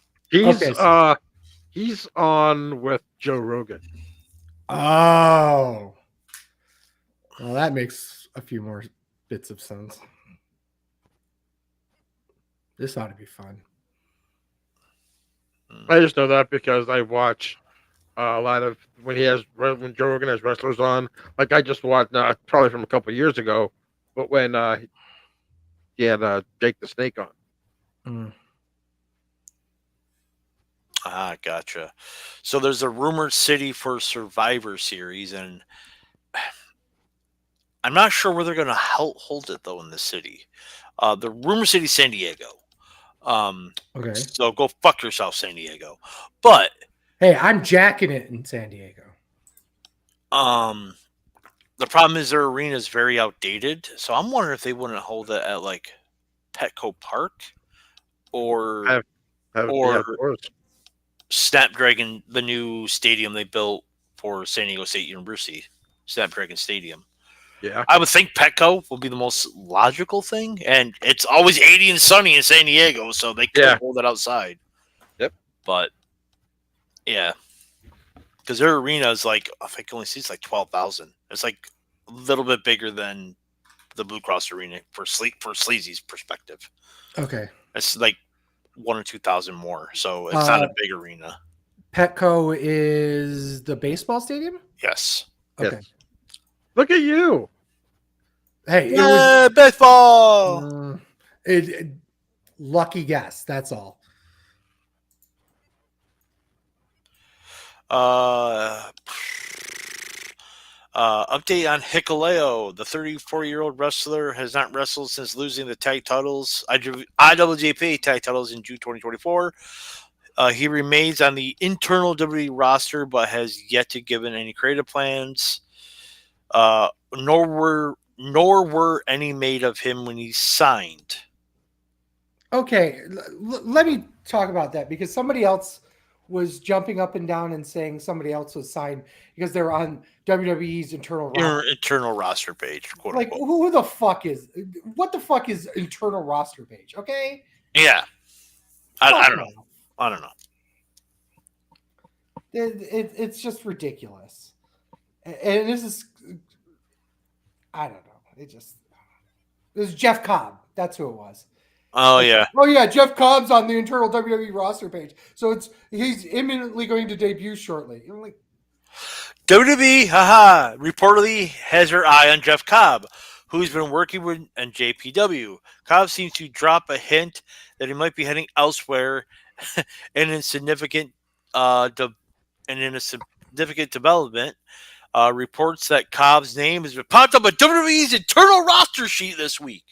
he's on with Joe Rogan. Oh, well, that makes a few more bits of sense. This ought to be fun. I just know that because I watch a lot of when Joe Rogan has wrestlers on. Like I just watched probably from a couple of years ago, but when he had Jake the Snake on. Mm. Ah, gotcha. So there's a rumored city for Survivor Series, and I'm not sure where they're going to hold it though in the city. The rumor city, San Diego. Okay. So go fuck yourself, San Diego. But hey, I'm jacking it in San Diego. The problem is their arena is very outdated. So I'm wondering if they wouldn't hold it at like Petco Park or Snapdragon, the new stadium they built for San Diego State University, Snapdragon Stadium. Yeah, I would think Petco will be the most logical thing, and it's always 80 and sunny in San Diego, so they could hold it outside. Yep. But yeah, because their arena is like I think only seats like 12,000. It's like a little bit bigger than the Blue Cross Arena for Sleazy's perspective. Okay. It's like 1,000 or 2,000 more, so it's not a big arena. Petco is the baseball stadium? Yes. Okay. Yes. Look at you. Hey, yeah, baseball. Lucky guess. That's all. Update on Hikuleo. The 34-year-old wrestler has not wrestled since losing the tag titles, IWGP tag titles in June 2024. He remains on the internal WWE roster, but has yet to give any creative plans. Nor were any made of him when he signed. Okay, let me talk about that because somebody else was jumping up and down and saying somebody else was signed because they're on WWE's internal roster page. Quote like, unquote. who the fuck is? What the fuck is internal roster page? Okay. Yeah, I don't know. I don't know. It's just ridiculous, and this is. I don't know. It was Jeff Cobb. That's who it was. Oh yeah. Oh yeah. Jeff Cobb's on the internal WWE roster page, so he's imminently going to debut shortly. I'm like, WWE, reportedly has her eye on Jeff Cobb, who's been working with JPW. Cobb seems to drop a hint that he might be heading elsewhere, and in significant development. Reports that Cobb's name has been popped up on WWE's internal roster sheet this week.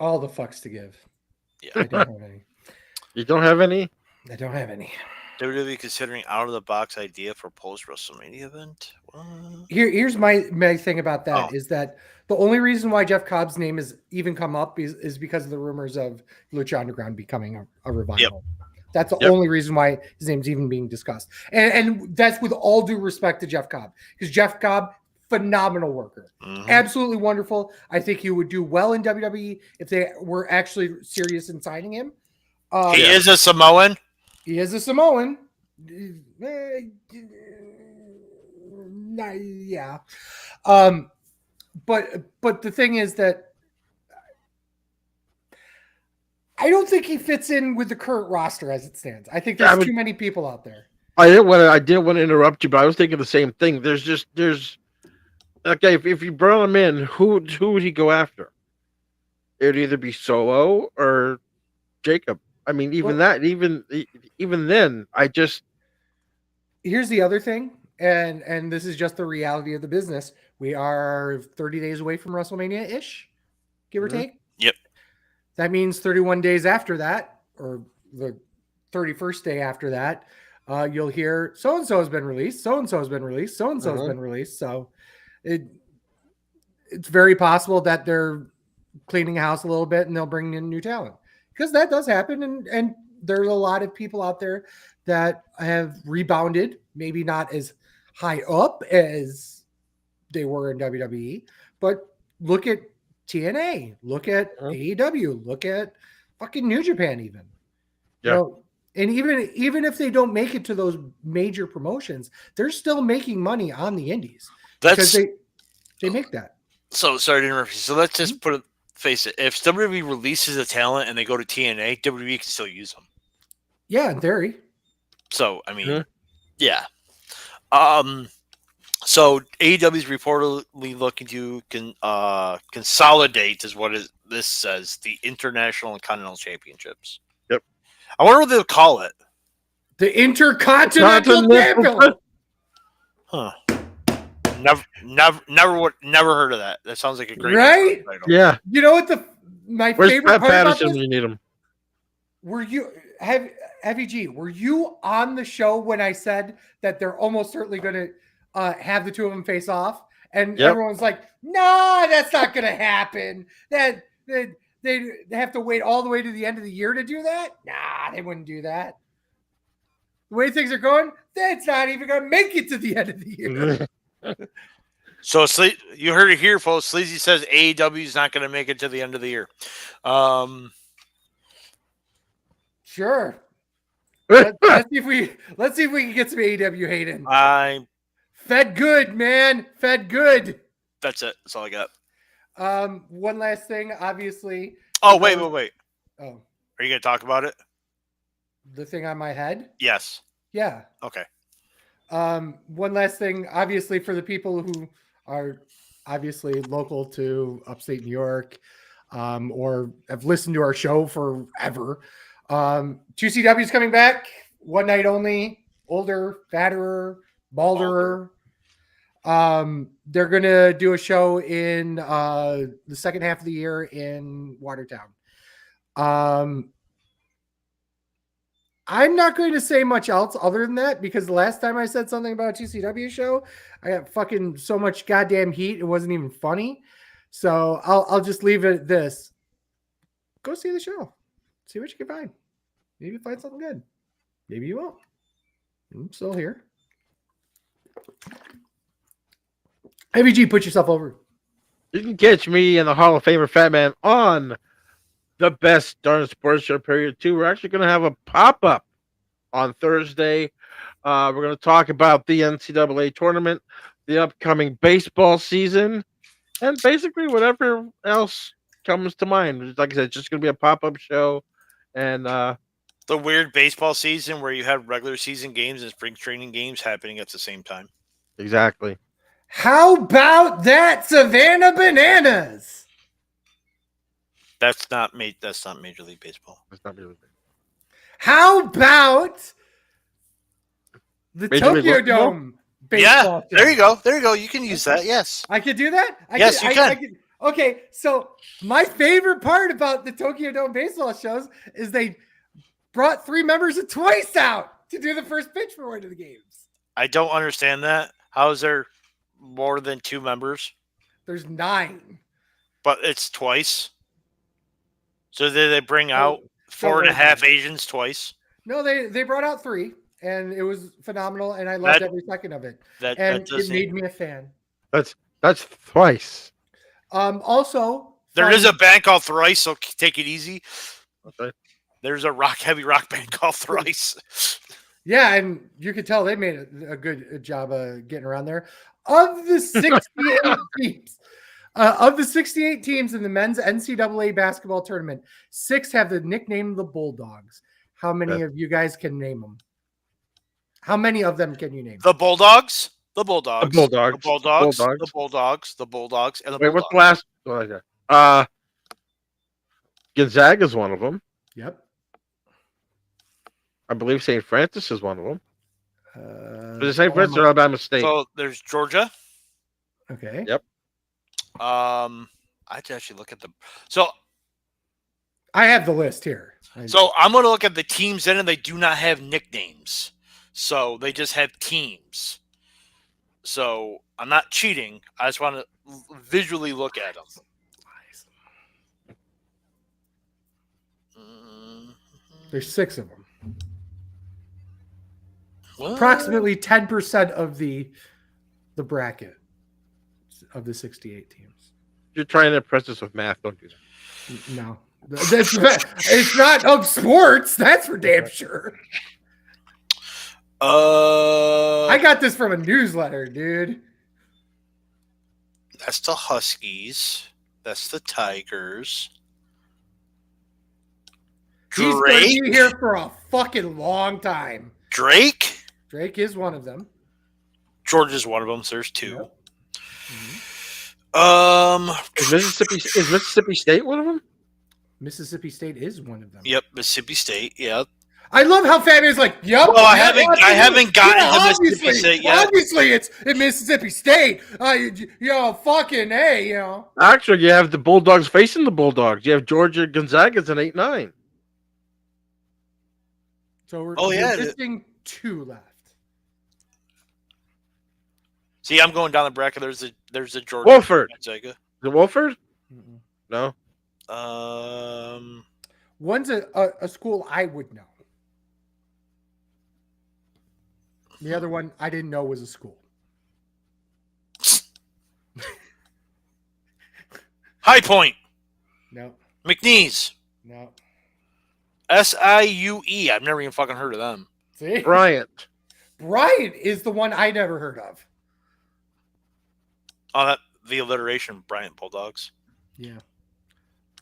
all the fucks to give. Yeah. I don't have any. You don't have any? I don't have any. WWE considering out of the box idea for post WrestleMania event. What? Here's my thing about that is that the only reason why Jeff Cobb's name is even come up is because of the rumors of Lucha Underground becoming a revival. Yep. That's the only reason why his name's even being discussed. And that's with all due respect to Jeff Cobb. Because Jeff Cobb, phenomenal worker. Mm-hmm. Absolutely wonderful. I think he would do well in WWE if they were actually serious in signing him. He is a Samoan. He is a Samoan. Yeah. But the thing is that I don't think he fits in with the current roster as it stands. I think there's too many people out there. I didn't want to interrupt you, but I was thinking the same thing. There's okay. If you brought him in, who would he go after? It would either be Solo or Jacob. I mean, even then, I just. Here's the other thing, and this is just the reality of the business. We are 30 days away from WrestleMania-ish, give or take. Yep. That means 31 days after that, or the 31st day after that, you'll hear so and so has been released, so and so has been released, so and so has been released. So it's very possible that they're cleaning house a little bit and they'll bring in new talent, because that does happen. And there's a lot of people out there that have rebounded, maybe not as high up as they were in WWE, but look at TNA, look at AEW, look at fucking New Japan even. Yeah. You know, and even if they don't make it to those major promotions, they're still making money on the indies because they make that. So sorry to interrupt you. So let's just face it. If WWE releases a talent and they go to TNA, WWE can still use them. Yeah, in theory. So I mean, yeah. So AEW is reportedly looking to consolidate, is what this says, the International and Continental Championships. Yep. I wonder what they'll call it. The Intercontinental Champion. Huh. Never heard of that. That sounds like a great right? title. Yeah. You know what my Where's favorite Pat part about Patterson this? when you need him? Were you Heavy G? Were you on the show when I said that they're almost certainly going to have the two of them face off? And everyone's like, "No, that's not going to happen. That they have to wait all the way to the end of the year to do that. Nah, they wouldn't do that. The way things are going, that's not even going to make it to the end of the year." So you heard it here, folks. Sleazy says AEW is not going to make it to the end of the year. Sure. Let's see if we can get some AEW hate in. Fed good, man. Fed good. That's it. That's all I got. One last thing, obviously. Oh, wait. Oh, are you going to talk about it? The thing on my head? Yes. Yeah. Okay. One last thing, obviously, for the people who are obviously local to upstate New York, or have listened to our show forever. 2CW is coming back, one night only, older, fatter, balder. They're gonna do a show in the second half of the year in Watertown. I'm not going to say much else other than that, because the last time I said something about a 2CW show, I got fucking so much goddamn heat, it wasn't even funny. So I'll just leave it at this. Go see the show. See what you can find. Maybe find something good. Maybe you won't. I'm still here. Heavy G, put yourself over. You can catch me and the Hall of Famer Fatman on the Best Darn Sports Show Period 2. We're actually going to have a pop-up on Thursday. We're going to talk about the NCAA tournament, the upcoming baseball season, and basically whatever else comes to mind. Like I said, it's just going to be a pop-up show. And the weird baseball season where you have regular season games and spring training games happening at the same time. Exactly. How about that, Savannah Bananas? That's not Major League Baseball. That's not Major League Baseball. How about the Tokyo Dome baseball? Yeah, there you go. There you go. You can use that. Yes. I could do that? You can. Okay, so my favorite part about the Tokyo Dome baseball shows is they brought 3 members of Twice out to do the first pitch for one of the games. I don't understand that. How is there more than 2 members? There's 9. But it's Twice. So did they bring out 4.5 Asians twice? No, they brought out 3, and it was phenomenal, and I loved every second of it. It made me a fan. That's Twice. Also, there is a band called Thrice, so take it easy. Okay. There's a heavy rock band called Thrice. Yeah, and you could tell they made a good job of getting around there. Of the 68 teams. Of the 68 teams in the men's NCAA basketball tournament, 6 have the nickname the Bulldogs. How many of you guys can name them? How many of them can you name? The Bulldogs? The Bulldogs. The Bulldogs. The Bulldogs. The Bulldogs. The Bulldogs. And the Wait, Bulldogs. what's the last? Gonzaga's one of them. Yep. I believe St. Francis is one of them. Is it St. Francis or Alabama State? So there's Georgia. Okay. Yep. I had to actually look at them. So I have the list here. So I'm going to look at the teams in, and they do not have nicknames. So they just had teams. So I'm not cheating. I just want to visually look at them. There's 6 of them. What? Approximately 10% of the bracket of the 68 teams. You're trying to impress us with math. Don't do that. No. It's not of sports. That's for damn sure. I got this from a newsletter, dude. That's the Huskies. That's the Tigers. He's going to be here for a fucking long time. Drake is one of them. Georgia's one of them. So there's 2. Yep. Mm-hmm. Is Mississippi State one of them? Mississippi State is one of them. Yep, Mississippi State. Yep. I love how Fatman's like, yep. Well, I haven't gotten to Mississippi State yet. Obviously, it's in Mississippi State. Fucking A, Actually, you have the Bulldogs facing the Bulldogs. You have Georgia Gonzaga's an 8-9. So we're yeah, missing 2 left. See, I'm going down the bracket. There's a Georgia. Wolford. Gonzaga. Is it Wolford? Mm-mm. No. One's a school I would know. The other one I didn't know was a school. High Point. No. McNeese. No. SIUE. I've never even fucking heard of them. See? Bryant. Bryant is the one I never heard of. Oh, the alliteration, Bryant Bulldogs. Yeah.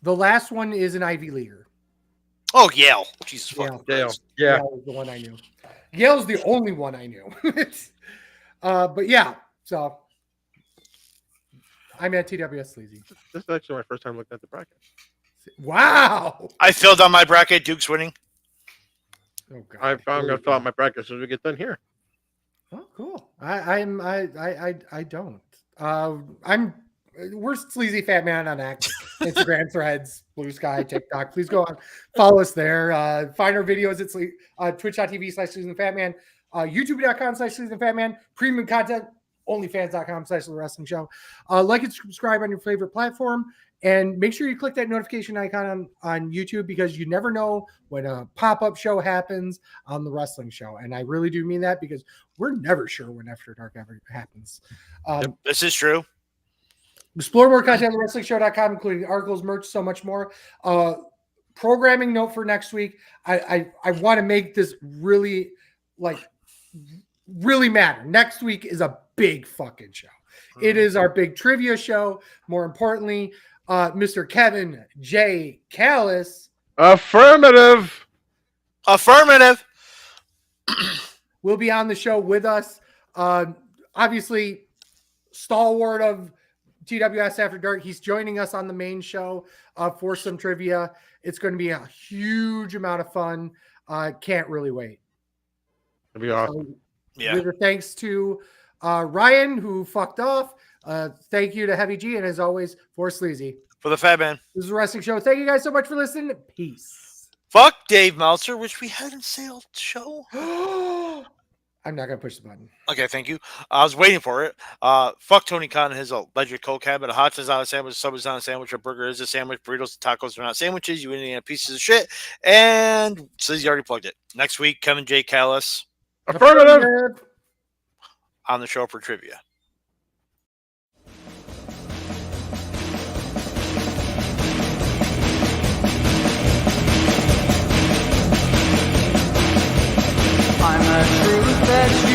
The last one is an Ivy Leaguer. Oh, Yale. Jesus fucking Yale. Christ. Yeah. Yale was the one I knew. Yale's the only one I knew. But yeah, so I'm at TWS Sleazy. This is actually my first time looking at the bracket. Wow. I filled out my bracket. Duke's winning. Oh God. I'm going to fill out my bracket as soon as we get done here. Oh, cool. I don't. We're SleazyFatman on X, Instagram, Threads, Blue Sky, TikTok. Please go on, follow us there. Find our videos at twitch.tv/SleazyFatman, youtube.com/SleazyFatman, premium content, onlyfans.com/The Wrestling Show. Like and subscribe on your favorite platform. And make sure you click that notification icon on YouTube, because you never know when a pop-up show happens on The Wrestling Show. And I really do mean that, because we're never sure when After Dark ever happens. This is true. Explore more content at thewrestlingshow.com, including articles, merch, so much more. Programming note for next week. I want to make this really matter. Next week is a big fucking show. It is our big trivia show. More importantly, Mr. Kevin J. Callis. Affirmative. Will be on the show with us. Obviously, stalwart of TWS After Dark. He's joining us on the main show for some trivia. It's going to be a huge amount of fun. Can't really wait. It'll be awesome. Yeah. With a thanks to Ryan, who fucked off. Thank you to Heavy G, and as always, for Sleazy. For the Fatman. This is The Wrestling Show. Thank you guys so much for listening. Peace. Fuck Dave Meltzer, which we hadn't sailed show. I'm not going to push the button. Okay, thank you. I was waiting for it. Fuck Tony Khan and his alleged cold habit. A hot dog's not a sandwich, a sub is not a sandwich, a burger is a sandwich, burritos and tacos are not sandwiches, you Indiana pieces of shit. And Sleazy already plugged it. Next week, Kevin J. Callis Affirmative. on the show for trivia. I'm a truth that's